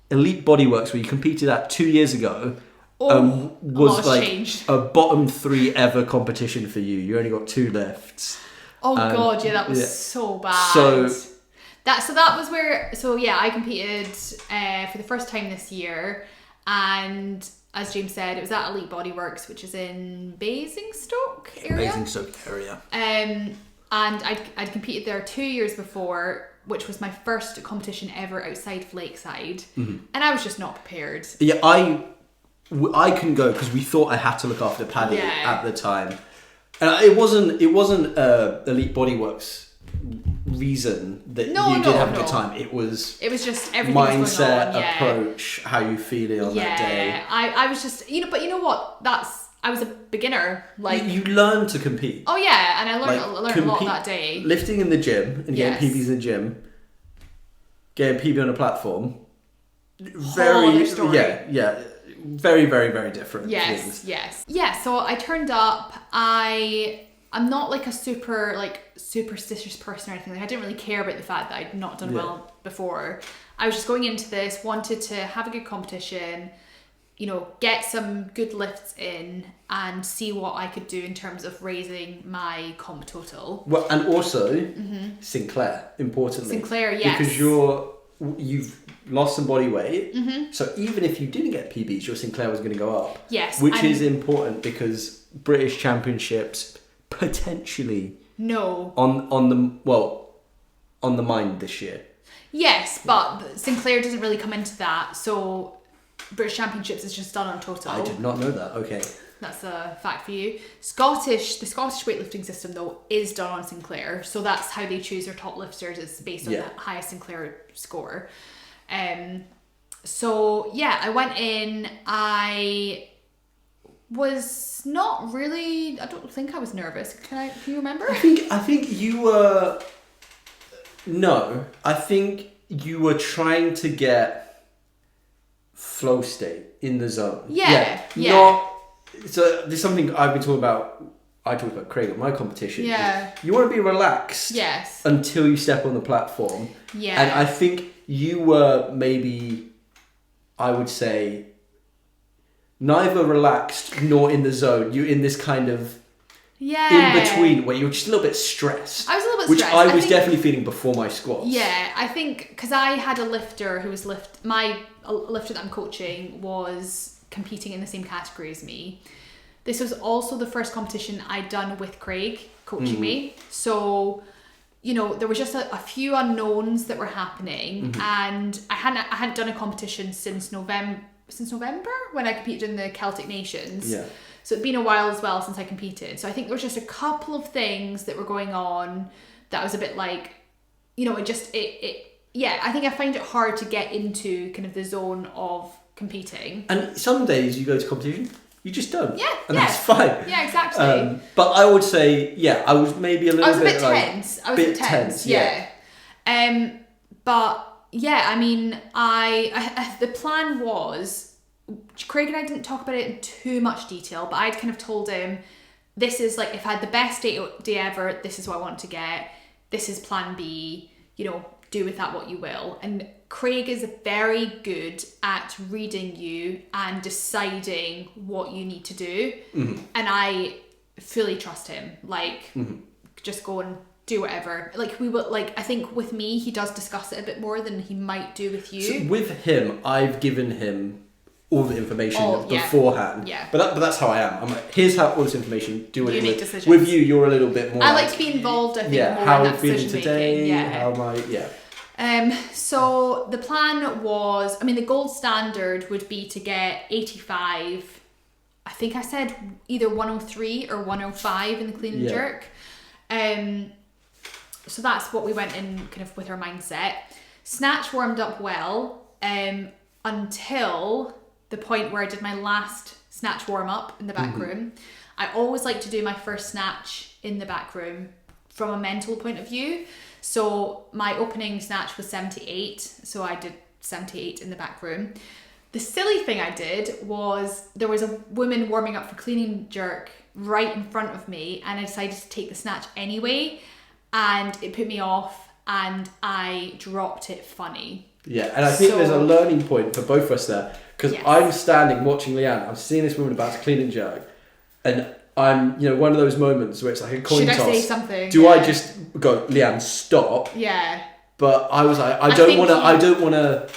Elite Bodyworks, where you competed at 2 years ago. Was like changed. A bottom 3 ever competition for you. You only got 2 lifts. Oh god, yeah, that was so bad. That was where. So yeah, I competed for the first time this year, and as James said, it was at Elite Bodyworks, which is in Basingstoke area. And I'd competed there 2 years before, which was my first competition ever outside of Lakeside, and I was just not prepared. Yeah, I couldn't go because we thought I had to look after Paddy at the time, and it wasn't Elite Bodyworks reason that you did have a good time. It was just everything mindset, was going on. approach, how you feeling on that day. Yeah, I was just but you know what? I was a beginner. Like you learn to compete. Oh yeah, and I learned a lot that day. Lifting in the gym and getting PBs in the gym, getting PB on a platform. Very very, very, very different things. Yeah, so I turned up. I'm not like a super superstitious person or anything. Like I didn't really care about the fact that I'd not done well before. I was just going into this, wanted to have a good competition, get some good lifts in and see what I could do in terms of raising my comp total. Well, and also Sinclair, importantly. Sinclair, yes. Because you've lost some body weight, so even if you didn't get PBs, your Sinclair was going to go up. Yes, which is important because British Championships potentially on the mind this year. Yes, but Sinclair doesn't really come into that. So British Championships is just done on total. I did not know that. Okay. That's a fact for you. The Scottish weightlifting system though is done on Sinclair, so that's how they choose their top lifters. Is based on the highest Sinclair score. So yeah, I went in. I was not really. I don't think I was nervous. Can you remember? I think you were. No, I think you were trying to get flow state in the zone. Yeah. So there's something I've been talking about. I talked about Craig at my competition. Yeah. You want to be relaxed. Yes. Until you step on the platform. Yeah. And I think you were maybe, I would say, neither relaxed nor in the zone. You're in this kind of in between where you're just a little bit stressed. I was a little bit which stressed. I was definitely feeling before my squats. Yeah, I think because I had a lifter who was my lifter that I'm coaching was competing in the same category as me. This was also the first competition I'd done with Craig coaching me. So, there was just a few unknowns that were happening, and I hadn't done a competition since November when I competed in the Celtic Nations. Yeah. So it'd been a while as well since I competed. So I think there was just a couple of things that were going on that was a bit like, I think I find it hard to get into kind of the zone of competing. And some days you go to competition, you just don't. Yeah. And that's fine. Yeah, exactly. But I would say, I was maybe a little bit tense. I was a bit tense. Yeah. But yeah, I mean, I the plan was, Craig and I didn't talk about it in too much detail, but I'd kind of told him, this is like, if I had the best day ever, this is what I want to get. this is plan B, you know, do with that what you will. And Craig is very good at reading you and deciding what you need to do. And I fully trust him. Like, just go and do whatever. Like, we will, like, I think with me, he does discuss it a bit more than he might do with you. So with him, I've given him all the information Yeah. beforehand. Yeah. But that's how I am. I'm like, here's how all this information, do what You you make will. decisions. With you, you're a little bit more I like to be involved, I think, more how in I'm that feeling decision today, making. Yeah. how am I, So the plan was, I mean, the gold standard would be to get 85. I think I said either 103 or 105 in the clean and jerk. So that's what we went in kind of with our mindset. Snatch warmed up well until the point where I did my last snatch warm up in the back room. I always like to do my first snatch in the back room from a mental point of view. So my opening snatch was 78. So I did 78 in the back room. The silly thing I did was there was a woman warming up for clean and jerk right in front of me, and I decided to take the snatch anyway, and it put me off and I dropped it funny. Yeah, and I think there's a learning point for both of us there, because I'm standing watching Lianne, I'm seeing this woman about to clean and jerk, and I'm, you know, one of those moments where it's like a coin toss. Should I say something? Do I just go, Lianne, stop? Yeah. But I was like, I don't want to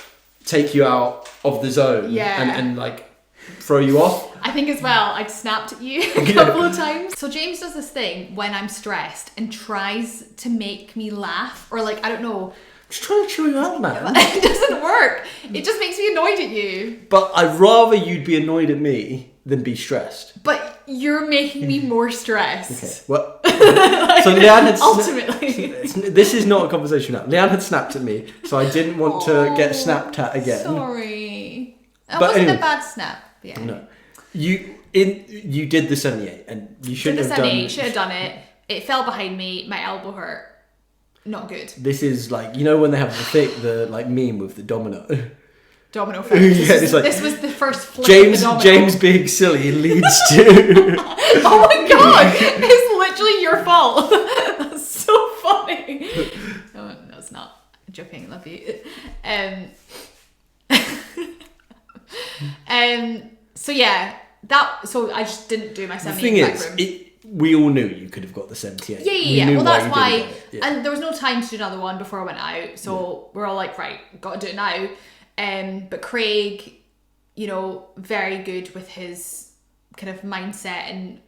take you out of the zone and like throw you off. I think as well, I'd snapped at you a couple of times. So James does this thing when I'm stressed and tries to make me laugh, or like, I don't know. Just trying to chill you out, man. It doesn't work. It just makes me annoyed at you. But I'd rather you'd be annoyed at me than be stressed. But you're making me more stressed. Okay. Well, so Lianne had ultimately. This is not a conversation now. Lianne had snapped at me, so I didn't want to get snapped at again. Sorry. That wasn't a bad snap. Yeah. No. You did the 78, and you shouldn't have done. Should have done it. It fell behind me. My elbow hurt. Not good. This is like, you know when they have the like meme with the domino. Domino effect. This was the first flip of the domino. James being silly leads to. Oh my god! It's literally your fault. That's so funny. No, it's not. I'm joking. Love you. So yeah, so I just didn't do my 78 The back thing room. is, we all knew you could have got the 78. Yeah. Well, that's why. Yeah. And there was no time to do another one before I went out, so we're all like, right, got to do it now. But Craig, you know, very good with his kind of mindset and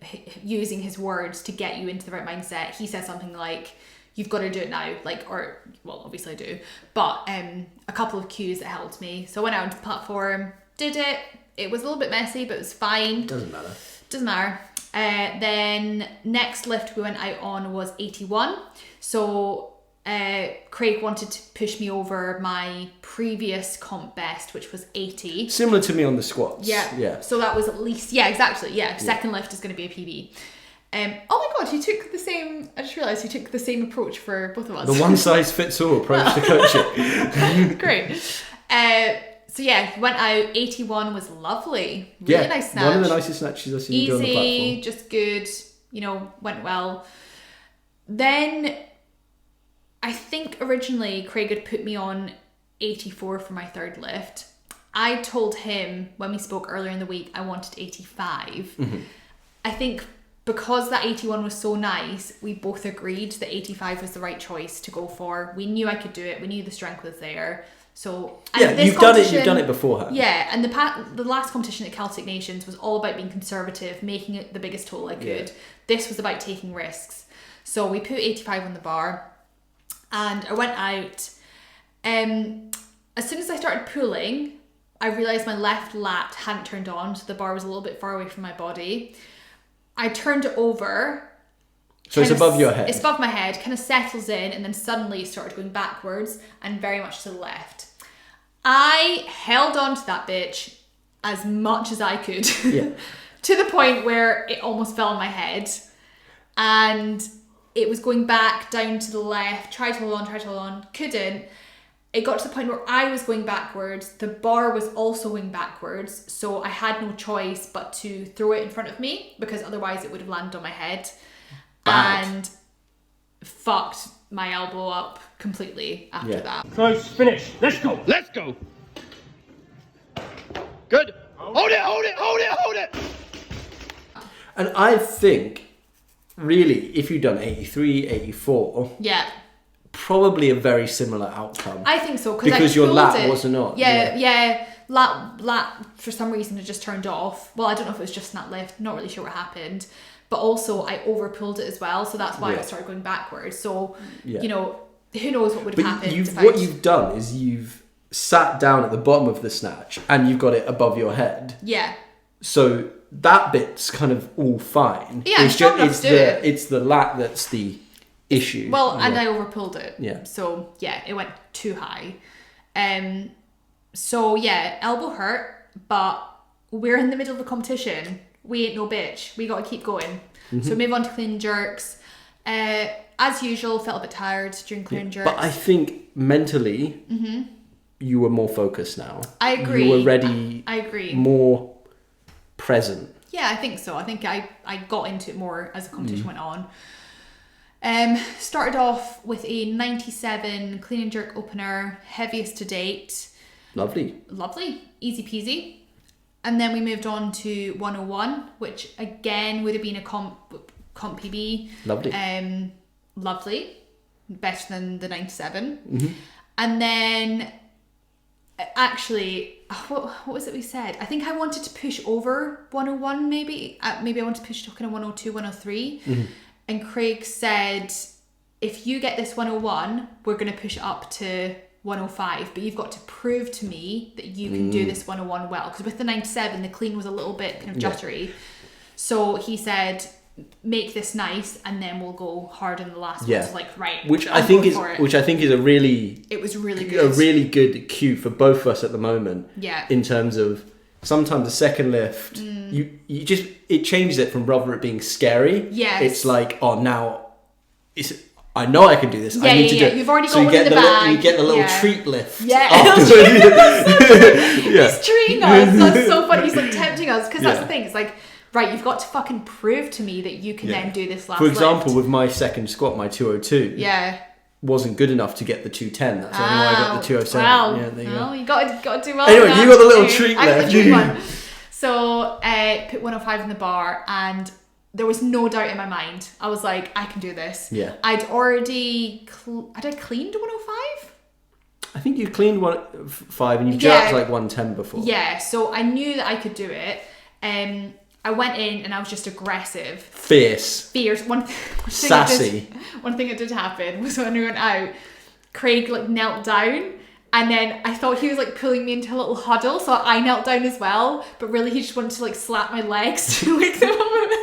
using his words to get you into the right mindset. He said something like, you've got to do it now, well, obviously I do, but a couple of cues that helped me. So I went out onto the platform, did it. It was a little bit messy, but it was fine. Doesn't matter. Then next lift we went out on was 81. So Craig wanted to push me over my previous comp best, which was 80. Similar to me on the squats. Yeah. So that was at least, exactly. Yeah. Second lift is going to be a PB. Oh my god, you took the same. I just realised you took the same approach for both of us. The one size fits all approach to coaching. Great. So yeah, went out. 81 was lovely. Really nice snatch. One of the nicest snatches I've seen you do on the platform. Easy, just good. You know, went well. Then I think originally Craig had put me on 84 for my third lift. I told him when we spoke earlier in the week I wanted 85. I think because that 81 was so nice, we both agreed that 85 was the right choice to go for. We knew I could do it. We knew the strength was there. So you've done it beforehand. Yeah, and the last competition at Celtic Nations was all about being conservative, making it the biggest total I could. Yeah. This was about taking risks. So we put 85 on the bar, and I went out. As soon as I started pulling, I realised my left lat hadn't turned on, so the bar was a little bit far away from my body. I turned it over. So it's above your head. It's above my head, kind of settles in, and then suddenly started going backwards and very much to the left. I held on to that bitch as much as I could. Yeah. To the point where it almost fell on my head. And it was going back down to the left, tried to hold on, couldn't. It got to the point where I was going backwards. The bar was also going backwards. So I had no choice but to throw it in front of me, because otherwise it would have landed on my head. Bad. And fucked my elbow up completely after that. Close, finish. Let's go. Let's go. Good. Hold it, hold it, hold it, hold it. And I think, really, if you'd done 83, 84, Yeah. probably a very similar outcome. I think so. Because your lat wasn't on. Yeah. Lat, for some reason, had just turned off. Well, I don't know if it was just snap lift. Not really sure what happened. But also, I over-pulled it as well. So that's why I started going backwards. So, you know, who knows what would have happened. What you've done is you've sat down at the bottom of the snatch and you've got it above your head. Yeah. So that bit's kind of all fine. Yeah, it's the lat that's the issue. Well, and I overpulled it. Yeah. So yeah, it went too high. So yeah, elbow hurt, but we're in the middle of a competition. We ain't no bitch. We got to keep going. So move on to clean and jerks. As usual, felt a bit tired during clean and jerks. But I think mentally, you were more focused now. I agree. You were ready. I agree. More present. Yeah, I think so. I think I got into it more as the competition went on. Started off with a 97 clean and jerk opener, heaviest to date. Lovely. Easy peasy. And then we moved on to 101, which again would have been a comp PB. Lovely. Lovely. Better than the 97. And then actually, what was it we said? I think I wanted to push over 101 maybe. Maybe I wanted to push to kind of 102, 103. And Craig said, if you get this 101, we're going to push it up to 105, but you've got to prove to me that you can do this 101 well. Because with the 97, the clean was a little bit kind of juttery. So he said, make this nice, and then we'll go hard in the last one. So like, right, which I think is a really, it was really good, a really good cue for both of us at the moment. Yeah. In terms of sometimes the second lift, you just, it changes it from rather it being scary. Yes. It's like, oh, now I know I can do this. I need to do it. You've already got so one in the bag. You get the little treat lift. Yeah. He's treating us. That's so funny. He's like tempting us, because that's the thing. It's like, right, you've got to fucking prove to me that you can then do this last For example, lift. with my second squat, my 202. Yeah. Wasn't good enough to get the 210. That's only why I got the 207. Well, yeah, there you go. You got to do well. Anyway, you got the little treat I got left. the treat one. So put 105 in the bar, and there was no doubt in my mind. I was like, I can do this. Yeah. I'd already had I cleaned 105? I think you cleaned 105 and you jerked like 110 before. Yeah, so I knew that I could do it. I went in and I was just aggressive. Fierce. One thing that did happen was when we went out, Craig like knelt down, and then I thought he was like pulling me into a little huddle, so I knelt down as well, but really he just wanted to like slap my legs to wake them up.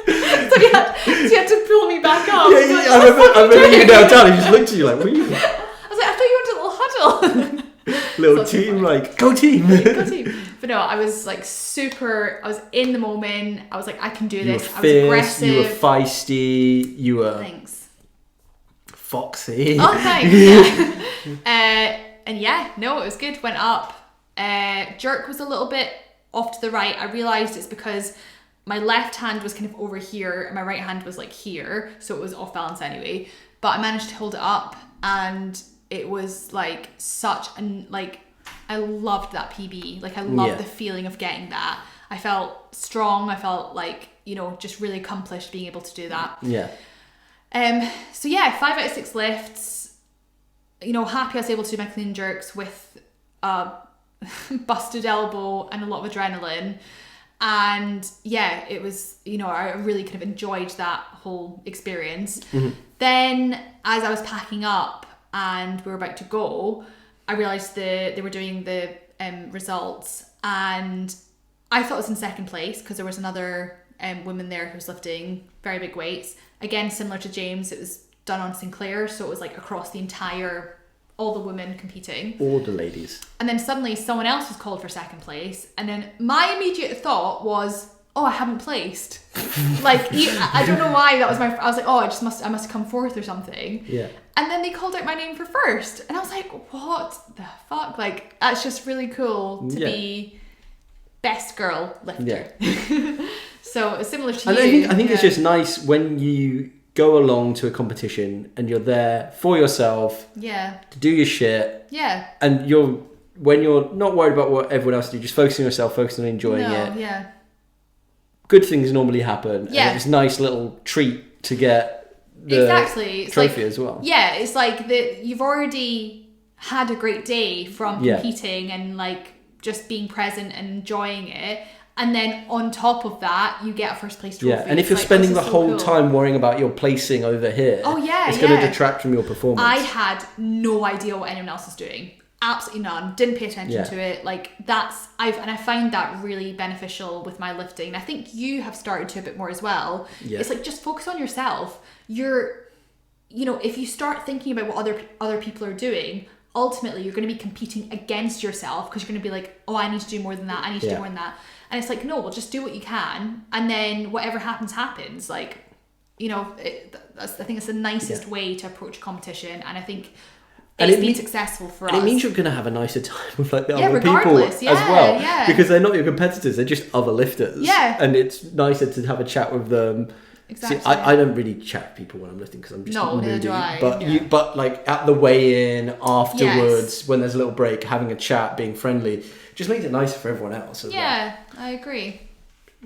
So he had to pull me back up. Yeah, like, I remember you knelt down, he just looked at you like, what are you? I was like, I thought you wanted a little huddle. Little team, like, go team. Go team. But no, I was like I was in the moment. I was like, I can do this. You were fierce, I was aggressive. you were feisty, you were... Thanks. Foxy. Oh, thanks. Yeah. And yeah, no, it was good. Went up. Jerk was a little bit off to the right. I realised it's because my left hand was kind of over here and my right hand was like here. So it was off balance anyway. But I managed to hold it up, and it was like I loved that PB. Like I loved the feeling of getting that. I felt strong. I felt like, just really accomplished being able to do that. Yeah. So yeah, 5 out of 6 lifts. Happy I was able to do my clean jerks with a busted elbow and a lot of adrenaline. And yeah, it was, I really kind of enjoyed that whole experience. Then as I was packing up and we were about to go, I realised they were doing the results, and I thought I was in second place because there was another woman there who was lifting very big weights. Again, similar to James, it was done on Sinclair, so it was like across all the women competing. All the ladies. And then suddenly someone else was called for second place, and then my immediate thought was, oh, I haven't placed. Like, I don't know why that was I was like, oh, I must have come fourth or something. Yeah. And then they called out my name for first, and I was like, what the fuck? Like, that's just really cool to be best girl lifter. Yeah. So it's similar to and you. I think it's just nice when you go along to a competition and you're there for yourself to do your shit. Yeah. And when you're not worried about what everyone else do, just focusing on yourself, focusing on enjoying it. Yeah. Good things normally happen. Yeah. And it's a nice little treat to get the trophy as well. Yeah, it's like you've already had a great day from competing and like just being present and enjoying it. And then on top of that, you get a first place trophy. Yeah, and if you're spending the whole time worrying about your placing over here, it's going to detract from your performance. I had no idea what anyone else was doing. Absolutely none. Didn't pay attention to it. Like I find that really beneficial with my lifting. I think you have started to a bit more as well. Yeah. It's like just focus on yourself. If you start thinking about what other people are doing, ultimately you're going to be competing against yourself because you're going to be like, oh, I need to do more than that. I need to do more than that. And it's like, no, well, just do what you can, and then whatever happens. Like, I think it's the nicest way to approach competition, and I think it's been successful for us. It means you're going to have a nicer time with like the other people as well, because they're not your competitors; they're just other lifters. Yeah, and it's nicer to have a chat with them. Exactly. See, I don't really chat with people when I'm lifting because I'm just moody. Neither do I. But like at the weigh-in afterwards, when there's a little break, having a chat, being friendly, just makes it nicer for everyone else. I agree.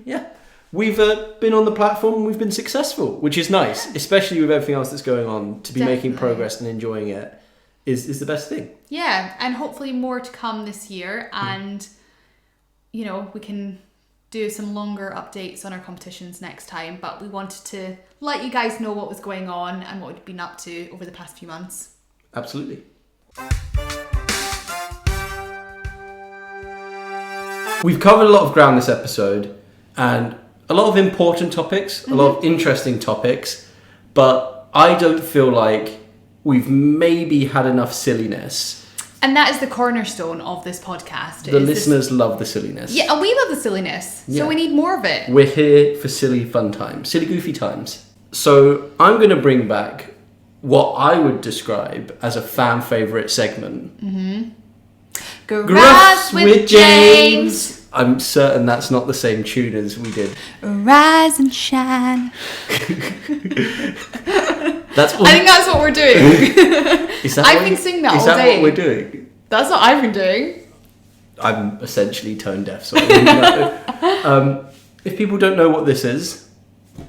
Yeah, we've been on the platform and we've been successful, which is nice, especially with everything else that's going on. To be making progress and enjoying it is the best thing. Yeah, and hopefully more to come this year, and we can do some longer updates on our competitions next time, but we wanted to let you guys know what was going on and what we've been up to over the past few months. Absolutely. We've covered a lot of ground this episode, and a lot of important topics, a lot of interesting topics, but I don't feel like we've maybe had enough silliness. And that is the cornerstone of this podcast. The listeners love the silliness. Yeah, and we love the silliness. So we need more of it. We're here for silly fun times. Silly goofy times. So I'm going to bring back what I would describe as a fan favourite segment. Grass with James. I'm certain that's not the same tune as we did. Rise and shine. I think that's what we're doing. I've been singing that all day. Is that what we're doing? That's what I've been doing. I'm essentially tone deaf, so I wouldn't know. If people don't know what this is,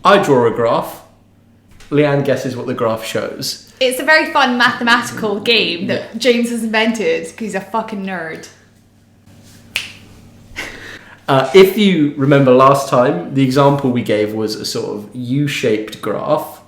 I draw a graph. Lianne guesses what the graph shows. It's a very fun mathematical game that James has invented because he's a fucking nerd. If you remember last time, the example we gave was a sort of U-shaped graph.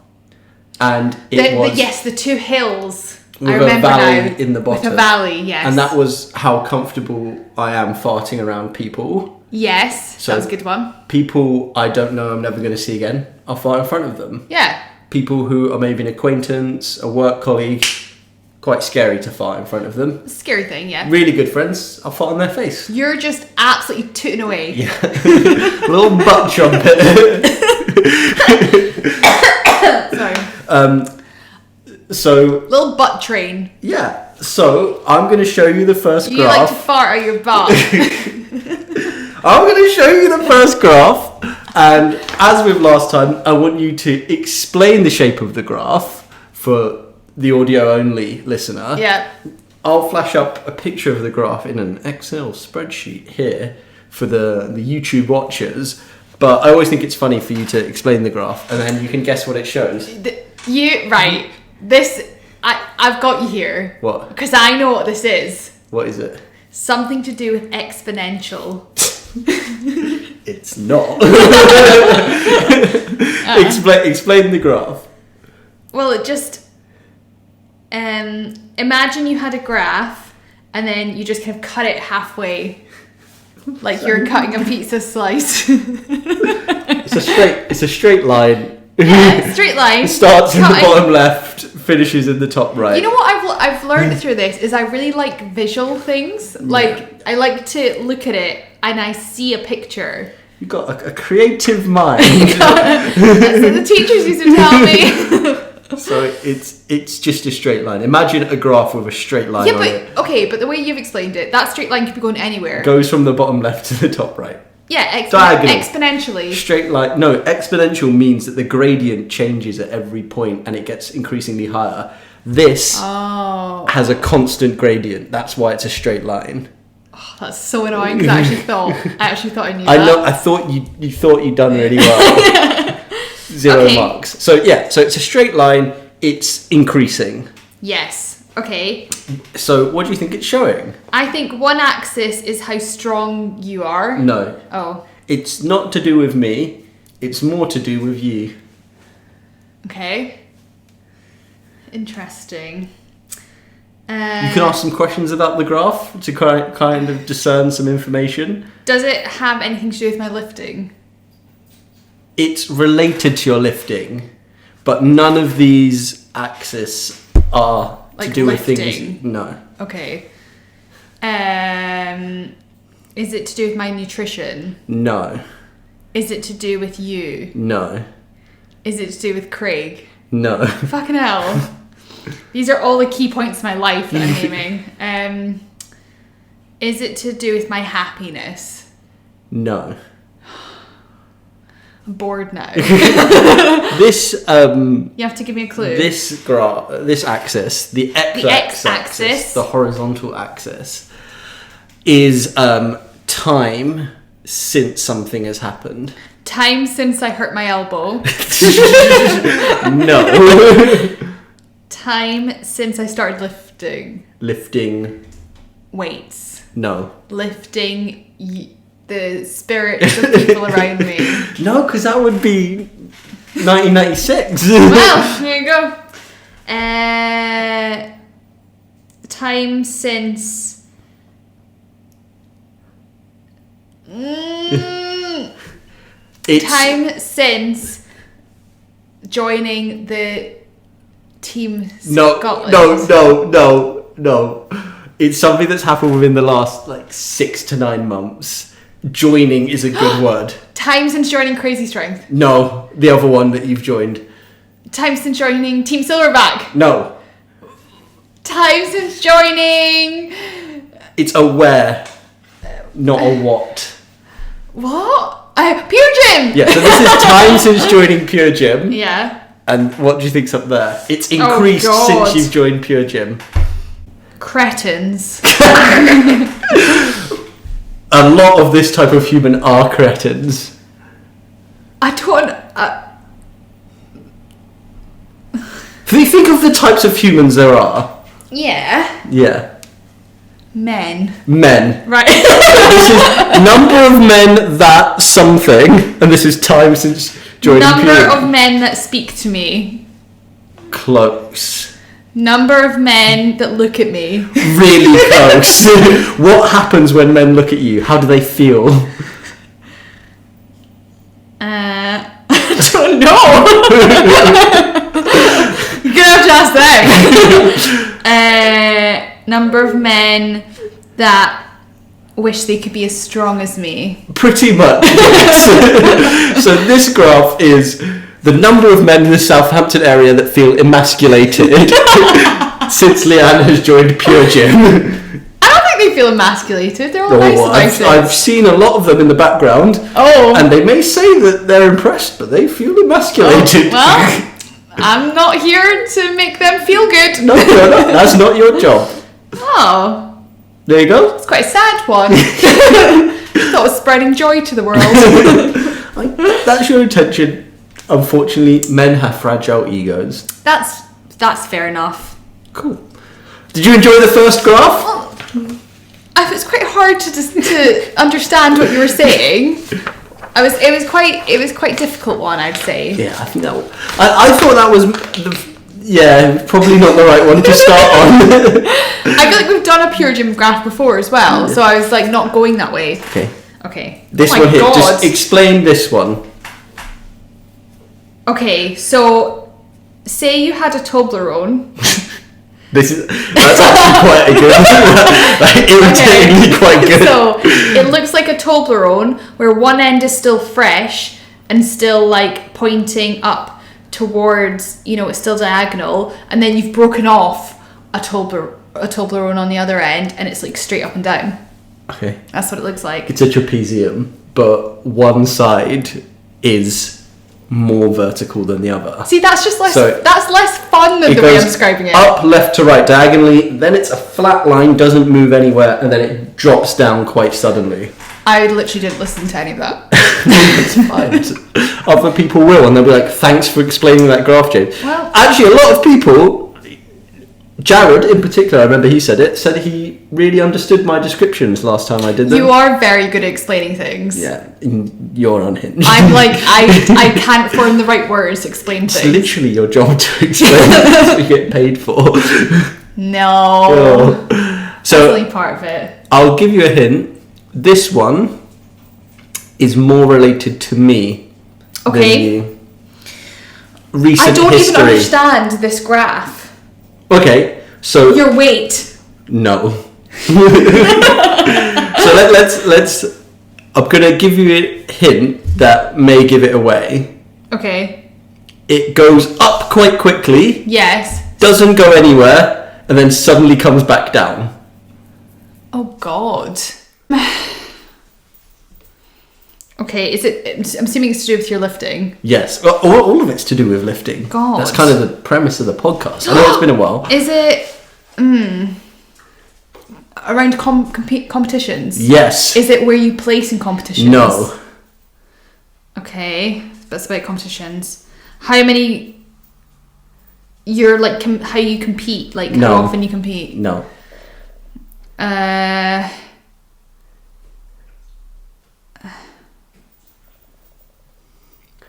And the two hills. With a valley in the bottom. With a valley, yes. And that was how comfortable I am farting around people. Yes, so that was a good one. People I don't know I'm never going to see again, I'll fart in front of them. Yeah. People who are maybe an acquaintance, a work colleague, quite scary to fart in front of them. Scary thing, yeah. Really good friends, I'll fart on their face. You're just absolutely tooting away. Yeah. Little butt trumpet. Sorry. So little butt train. Yeah. So I'm going to show you the first graph. You like to fart out your butt. I'm going to show you the first graph, and as with last time, I want you to explain the shape of the graph for the audio only listener. Yeah. I'll flash up a picture of the graph in an Excel spreadsheet here for the YouTube watchers. But I always think it's funny for you to explain the graph, and then you can guess what it shows. I've got you here. What? Because I know what this is. What is it? Something to do with exponential. It's not. Explain the graph. Well, it just... imagine you had a graph, and then you just kind of cut it halfway. Like you're cutting a pizza slice. It's a straight line. Yeah, straight line. It starts in the bottom left, finishes in the top right. You know what I've learned through this is I really like visual things. Like I like to look at it and I see a picture. You've got a creative mind. That's what the teachers used to tell me. So it's just a straight line. Imagine a graph with a straight line on it. Okay, but the way you've explained it, that straight line could be going anywhere. Goes from the bottom left to the top right. Yeah, Diagonal. exponentially. Straight line. No, exponential means that the gradient changes at every point and it gets increasingly higher. This has a constant gradient. That's why it's a straight line. Oh, that's so annoying because I actually thought I knew I that. know. I thought you thought you'd done really well. 0 marks. So it's a straight line. It's increasing. Yes. Okay. So what do you think it's showing? I think one axis is how strong you are. No. Oh. It's not to do with me. It's more to do with you. Okay. Interesting. You can ask some questions about the graph to kind of discern some information. Does it have anything to do with my lifting? It's related to your lifting, but none of these axes are Like to do lifting? with things. No. Okay. Is it to do with my nutrition? No. Is it to do with you? No. Is it to do with Craig? No. Fucking hell. These are all the key points in my life that I'm naming. Is it to do with my happiness? No. I'm bored now. This You have to give me a clue. this axis, the x-axis, the horizontal axis, is time since something has happened. Time since I hurt my elbow. No. Time since I started lifting Lifting. weights. No. Lifting the spirits of people around me. No, because that would be 1996. Well, here you go. Time since. It's Time since joining the team Scotland. No. It's something that's happened within the last 6 to 9 months. Joining is a good word. Time since joining Crazy Strength. No, the other one that you've joined. Time since joining Team Silverback. No. Time since joining. It's a where, not a what. What? Pure Gym. Yeah, so this is time since joining Pure Gym. Yeah. And what do you think's up there? It's increased God. since you've joined Pure Gym. Cretins. A lot of this type of human are cretins. I don't. Think of the types of humans there are. Yeah. Yeah. Men. Men. Right. This is number of men that something, and this is time since joining Number Pure of men that speak to me. Close. Number of men that look at me. Really close. What happens when men look at you? How do they feel? I don't know. You're gonna have to ask them. Number of men that wish they could be as strong as me. Pretty much, yes. So this graph is the number of men in the Southampton area that feel emasculated since Lianne has joined Pure Gym. I don't think they feel emasculated. They're all nice about it. I've seen a lot of them in the background. Oh. And they may say that they're impressed, but they feel emasculated. Well, I'm not here to make them feel good. No, you're not. That's not your job. Oh. There you go. It's quite a sad one. Thought it was spreading joy to the world. That's your intention. Unfortunately, men have fragile egos. That's fair enough. Cool. Did you enjoy the first graph? Well, it was quite hard to understand what you were saying. It was quite difficult one, I'd say. Yeah, I think that. I thought that was probably not the right one to start on. I feel like we've done a Pure Gym graph before as well, so I was not going that way. Okay. This one here. Just explain this one. Okay, so say you had a Toblerone. That's actually quite a good, irritatingly quite good. So it looks like a Toblerone where one end is still fresh and still pointing up towards, it's still diagonal, and then you've broken off a Toblerone on the other end and it's straight up and down. Okay. That's what it looks like. It's a trapezium. but one side is more vertical than the other. See, that's just less. So that's less fun than the way I'm describing it. Up, left to right, diagonally. Then it's a flat line, doesn't move anywhere, and then it drops down quite suddenly. I literally didn't listen to any of that. It's fine. Other people will, and they'll be like, "Thanks for explaining that graph, James." Well, actually, a lot of people. Jared, in particular, I remember he said he really understood my descriptions last time I did them. you are very good at explaining things. Yeah, you're unhinged. I'm like, I can't form the right words to explain It's things. literally your job to explain. That's what you get paid for. No. Oh. So Definitely part of it. I'll give you a hint. This one is more related to me than Okay. you. Recent I don't history. even understand this graph. Okay, so Your weight. no. So let's. I'm gonna give you a hint that may give it away. Okay. It goes up quite quickly, Yes. doesn't go anywhere, and then suddenly comes back down. Oh God. Okay, is it? I'm assuming it's to do with your lifting. Yes, all of it's to do with lifting. God. That's kind of the premise of the podcast. I know it's been a while. Is it around competitions? Yes. Is it where you place in competitions? No. Okay, that's about competitions. How many? You're like how you compete? Like No. how often you compete? No.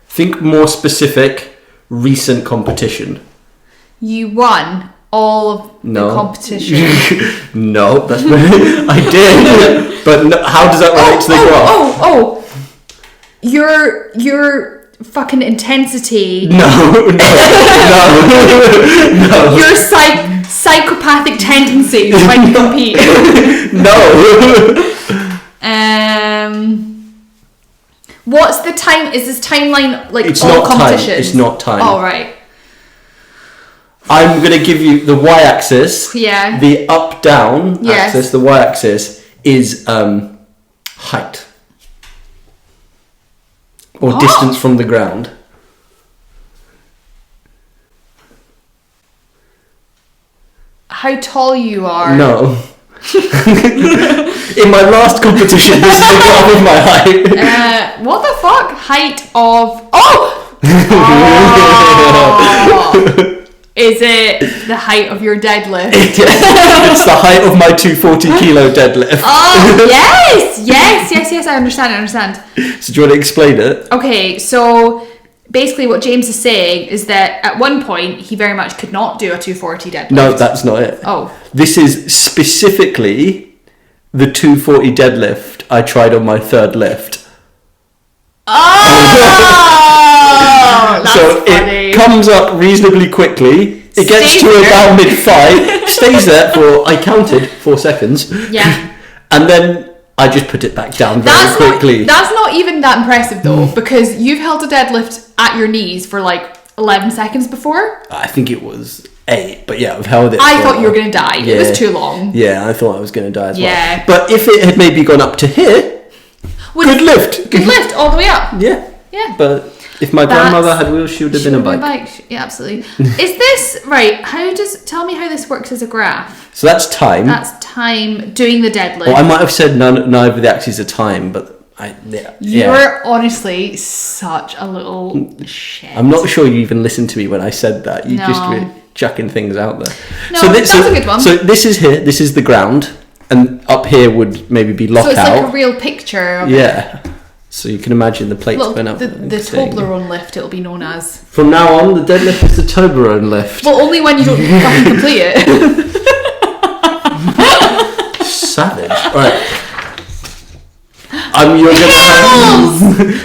Think more specific, recent competition. You won all of No. the competition. No, that's I did. But no, how does that relate to the graph? Your fucking intensity. No. Your psychopathic tendencies when you compete. No. What's the time? Is this timeline like It's all not time. competitions? It's not time. Oh right. I'm going to give you the y-axis. Yeah. The up-down Yes. axis, the y-axis, is height. Or What? distance from the ground. How tall you are? No. In my last competition, this is the graph of my height. What the fuck? Height of oh. Is it the height of your deadlift? It's the height of my 240 kilo deadlift. Oh yes. I understand. So do you want to explain it? Okay, so basically what James is saying is that at one point he very much could not do a 240 deadlift. No, that's not it. Oh. This is specifically the 240 deadlift I tried on my third lift. Oh, that's So funny. it comes up reasonably quickly. It gets Stays to there. about mid-fight, stays there for, I counted, 4 seconds. Yeah. And then I just put it back down very quickly. That's not even that impressive though, because you've held a deadlift at your knees for like 11 seconds before. I think it was 8, but yeah, I've held it. I for- thought you were going to die. It was too long. Yeah, I thought I was going to die as Yeah. well. But if it had maybe gone up to here, good lift. Good lift all the way up. Yeah. Yeah. But if my grandmother had wheels, she would have been a Should bike. Yeah, absolutely. Is this right? Tell me how this works as a graph? So that's time. That's time doing the deadlift. Well, I might have said neither of the axes are time, but You're honestly such a little shit. I'm not sure you even listened to me when I said that. You No. just were chucking things out there. No, that's a good one. So this is here. This is the ground, and up here would maybe be lockout. So it's like a real picture of Yeah. So you can imagine the plates going up. the and thing. Toblerone lift, it'll be known as. From now on, the deadlift is the Toblerone lift. Well, only when you don't fucking complete it. Savage. All right.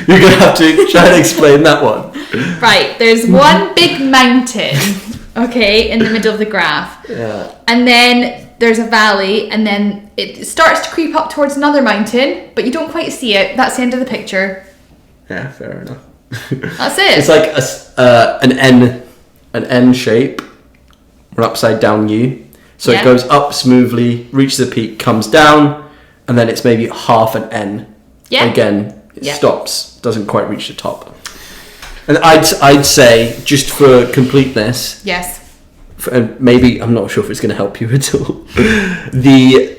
You're gonna have to try and explain that one. Right, there's one big mountain, okay, in the middle of the graph. Yeah. And then there's a valley, and then it starts to creep up towards another mountain, but you don't quite see it. That's the end of the picture. Yeah, fair enough. That's it. It's like an N shape, or upside down U. So Yeah. it goes up smoothly, reaches the peak, comes down, and then it's maybe half an N. Yeah. Again, It Yeah. stops, doesn't quite reach the top. And I'd say, just for completeness, Yes. and maybe, I'm not sure if it's going to help you at all, the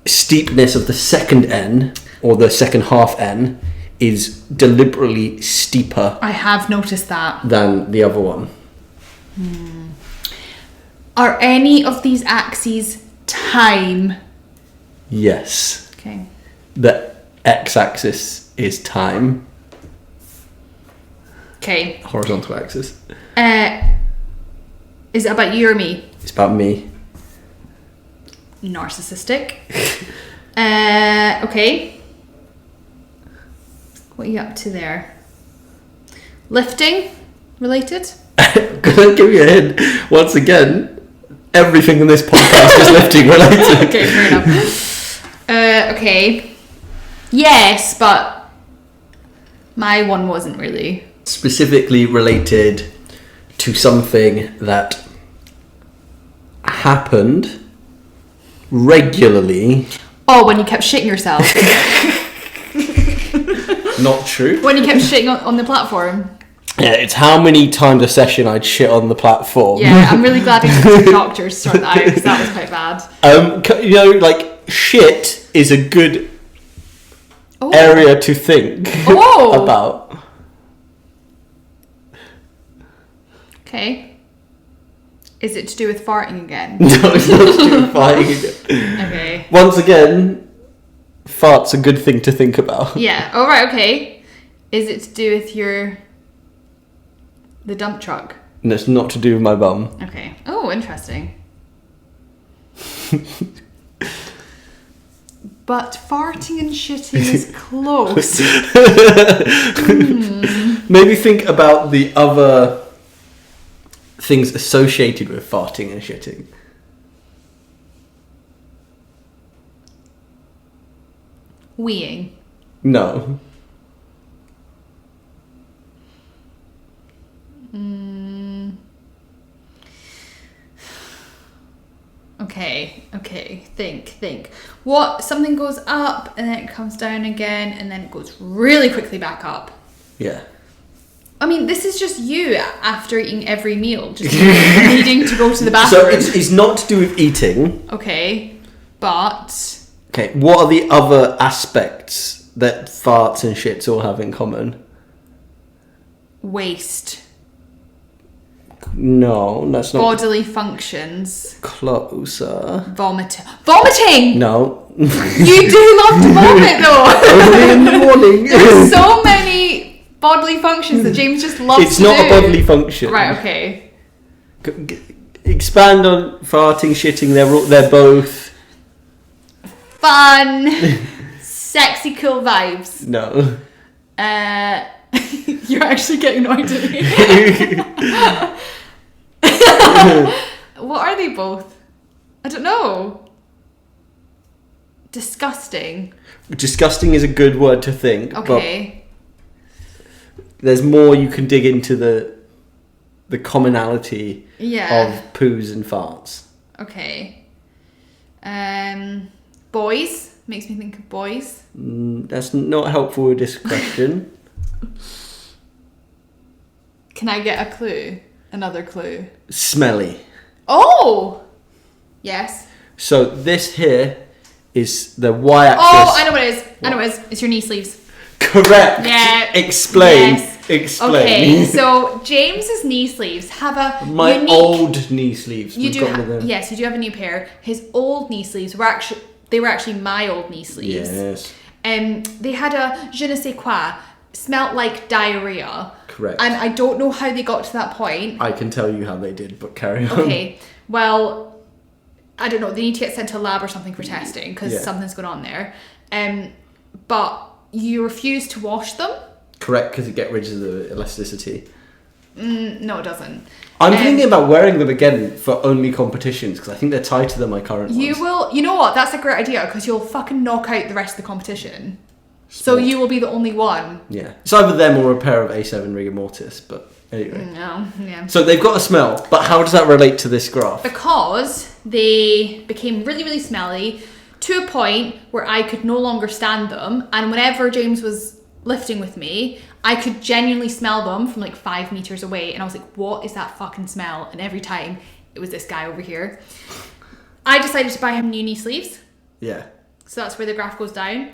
steepness of the second N, or the second half N, is deliberately steeper I have noticed that. than the other one. Are any of these axes time? Yes. Okay. The x-axis is time. Okay. Horizontal axis. Is it about you or me? It's about me. Narcissistic. Okay. What are you up to there? Lifting related? Can I give you a hint? Once again, everything in this podcast is lifting related. Okay, fair enough. Okay. Yes, but my one wasn't really. Specifically related to something that happened regularly. Oh, when you kept shitting yourself. Not true. When you kept shitting on the platform. Yeah, it's how many times a session I'd shit on the platform. Yeah, I'm really glad I went to the doctor to sort that out because that was quite bad. You know, like, shit is a good area to think about. Okay. Is it to do with farting again? No, it's not to do with farting. Okay. Once again, fart's a good thing to think about. Yeah. Oh, right, okay. Is it to do with the dump truck? And it's not to do with my bum. Okay. Oh, interesting. But farting and shitting is close. Maybe think about the other things associated with farting and shitting. Weeing. No. Okay. Think. What? Something goes up and then it comes down again and then it goes really quickly back up. Yeah. I mean, this is just you after eating every meal, just needing to go to the bathroom. So it's not to do with eating. Okay, but... Okay, what are the other aspects that farts and shits all have in common? Waste. No, that's not... Bodily functions. Closer. Vomiting! No. You do love to vomit, though! Only in the morning. There's so many bodily functions that James just loves It's to not do. a bodily function. Right, okay. Expand on farting, shitting. They're both Fun. Sexy, cool vibes. no. You're actually getting annoyed at me. What are they both? I don't know. Disgusting. Disgusting is a good word to think. Okay. But there's more you can dig into the commonality of poos and farts. Okay. Boys. Makes me think of boys. That's not helpful with this question. Can I get a clue? Another clue. Smelly. Oh! Yes. So this here is the y-axis. Oh, I know what it is. I know what it is. It's your knee sleeves. Correct. Yeah. Explain. Yes. Explain. Okay, so James's knee sleeves have a My unique... old knee sleeves. You We've do got rid of them. yes, you do have a new pair. His old knee sleeves were actually my old knee sleeves. Yes. They had a je ne sais quoi, smelt like diarrhea. Correct. And I don't know how they got to that point. I can tell you how they did, but carry on. Okay, well, I don't know. They need to get sent to a lab or something for testing because something's going on there. But you refuse to wash them. Correct, because it gets rid of the elasticity. No, it doesn't. I'm thinking about wearing them again for only competitions because I think they're tighter than my current ones. You will. You know what? That's a great idea because you'll fucking knock out the rest of the competition. So you will be the only one. Yeah. It's either them or a pair of A7 rigor mortis, but anyway. No, yeah. So they've got a smell, but how does that relate to this graph? Because they became really, really smelly to a point where I could no longer stand them. And whenever James was lifting with me, I could genuinely smell them from like 5 meters away. And I was like, what is that fucking smell? And every time it was this guy over here. I decided to buy him new knee sleeves. Yeah. So that's where the graph goes down.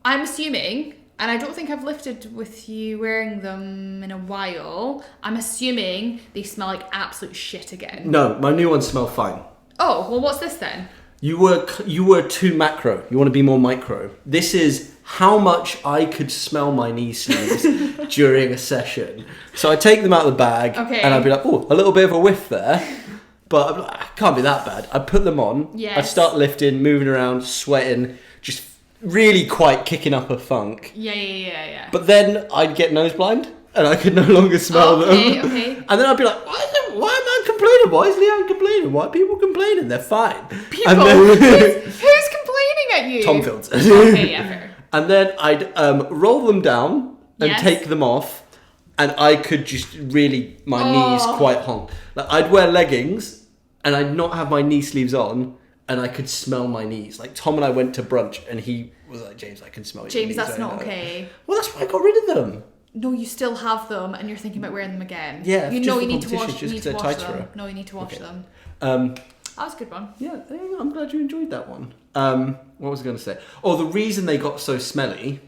I'm assuming, and I don't think I've lifted with you wearing them in a while, I'm assuming they smell like absolute shit again. No, my new ones smell fine. Oh, well, what's this then? You were too macro. You want to be more micro. This is how much I could smell my knee sleeves during a session. So I take them out of the bag, and I'd be like, oh, a little bit of a whiff there. But I'm like, it can't be that bad. I put them on. Yes. I'd start lifting, moving around, sweating, just really quite kicking up a funk. Yeah. But then I'd get nose blind, and I could no longer smell them. Okay. And then I'd be like, why am I complaining? Why is Lianne complaining? Why are people complaining? They're fine. People? And then, who's complaining at you? Tom Fields. Okay, yeah, fair. And then I'd roll them down and Yes. take them off, and I could just really, my knees quite honk. Like, I'd wear leggings, and I'd not have my knee sleeves on, and I could smell my knees. Like, Tom and I went to brunch, and he was like, James, I can smell your knees. James, that's I not know." okay. Well, that's why I got rid of them. No, you still have them, and you're thinking about wearing them again. Yeah, you just know for you need to competition, wash. just You need 'cause to they're wash tighter. them. No, you need to wash them. That was a good one. Yeah, I'm glad you enjoyed that one. What was I going to say? Oh, the reason they got so smelly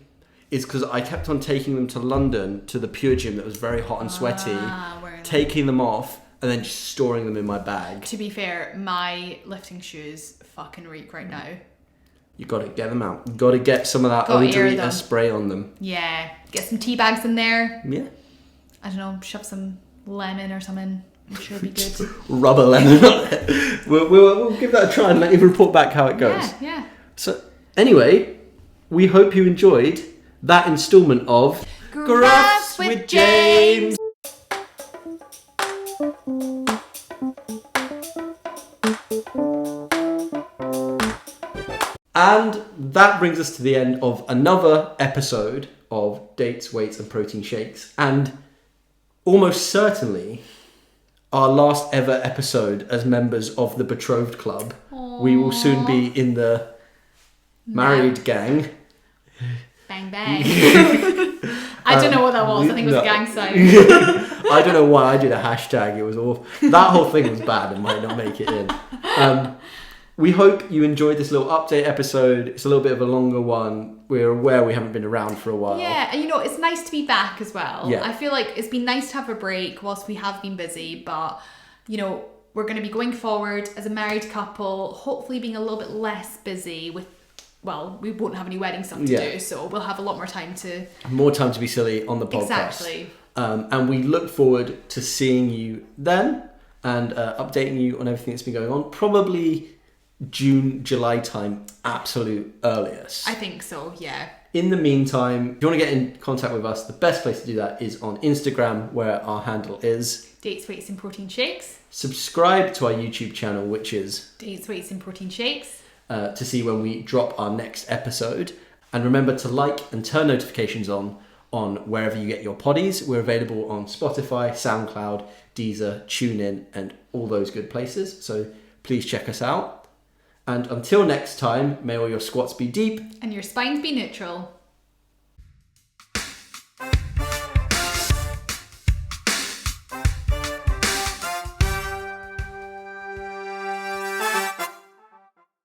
is because I kept on taking them to London to the Pure Gym that was very hot and sweaty, taking them off and then just storing them in my bag. To be fair, my lifting shoes fucking reek right now. You got to get them out. You got to get some of that Gotta air odorita them. spray on them. Yeah, get some tea bags in there. Yeah. I don't know, shove some lemon or something. I'm sure it'll be good. Rubber lemon on it. We'll give that a try and let you report back how it goes. Yeah. So, anyway, we hope you enjoyed that instalment of Graphs with James. And that brings us to the end of another episode of Dates, Weights and Protein Shakes. And almost certainly our last ever episode as members of the Betrothed Club. Aww. We will soon be in the married gang. Bang bang. I don't know what that was. I think it was a gang sign. I don't know why I did a hashtag. It was awful. That whole thing was bad and might not make it in. We hope you enjoyed this little update episode. It's a little bit of a longer one. We're aware we haven't been around for a while. Yeah, and it's nice to be back as well. Yeah. I feel like it's been nice to have a break whilst we have been busy, but we're going to be going forward as a married couple, hopefully being a little bit less busy with, well, we won't have any wedding stuff to do, so we'll have a lot more time to... More time to be silly on the podcast. Exactly. And we look forward to seeing you then and updating you on everything that's been going on. Probably June, July time, absolute earliest. I think so, yeah. In the meantime, if you want to get in contact with us, the best place to do that is on Instagram, where our handle is Dates, Weights and Protein Shakes. Subscribe to our YouTube channel, which is Dates, Weights and Protein Shakes. To see when we drop our next episode. And remember to like and turn notifications on wherever you get your poddies. We're available on Spotify, SoundCloud, Deezer, TuneIn, and all those good places. So please check us out. And until next time, may all your squats be deep And your spines be neutral.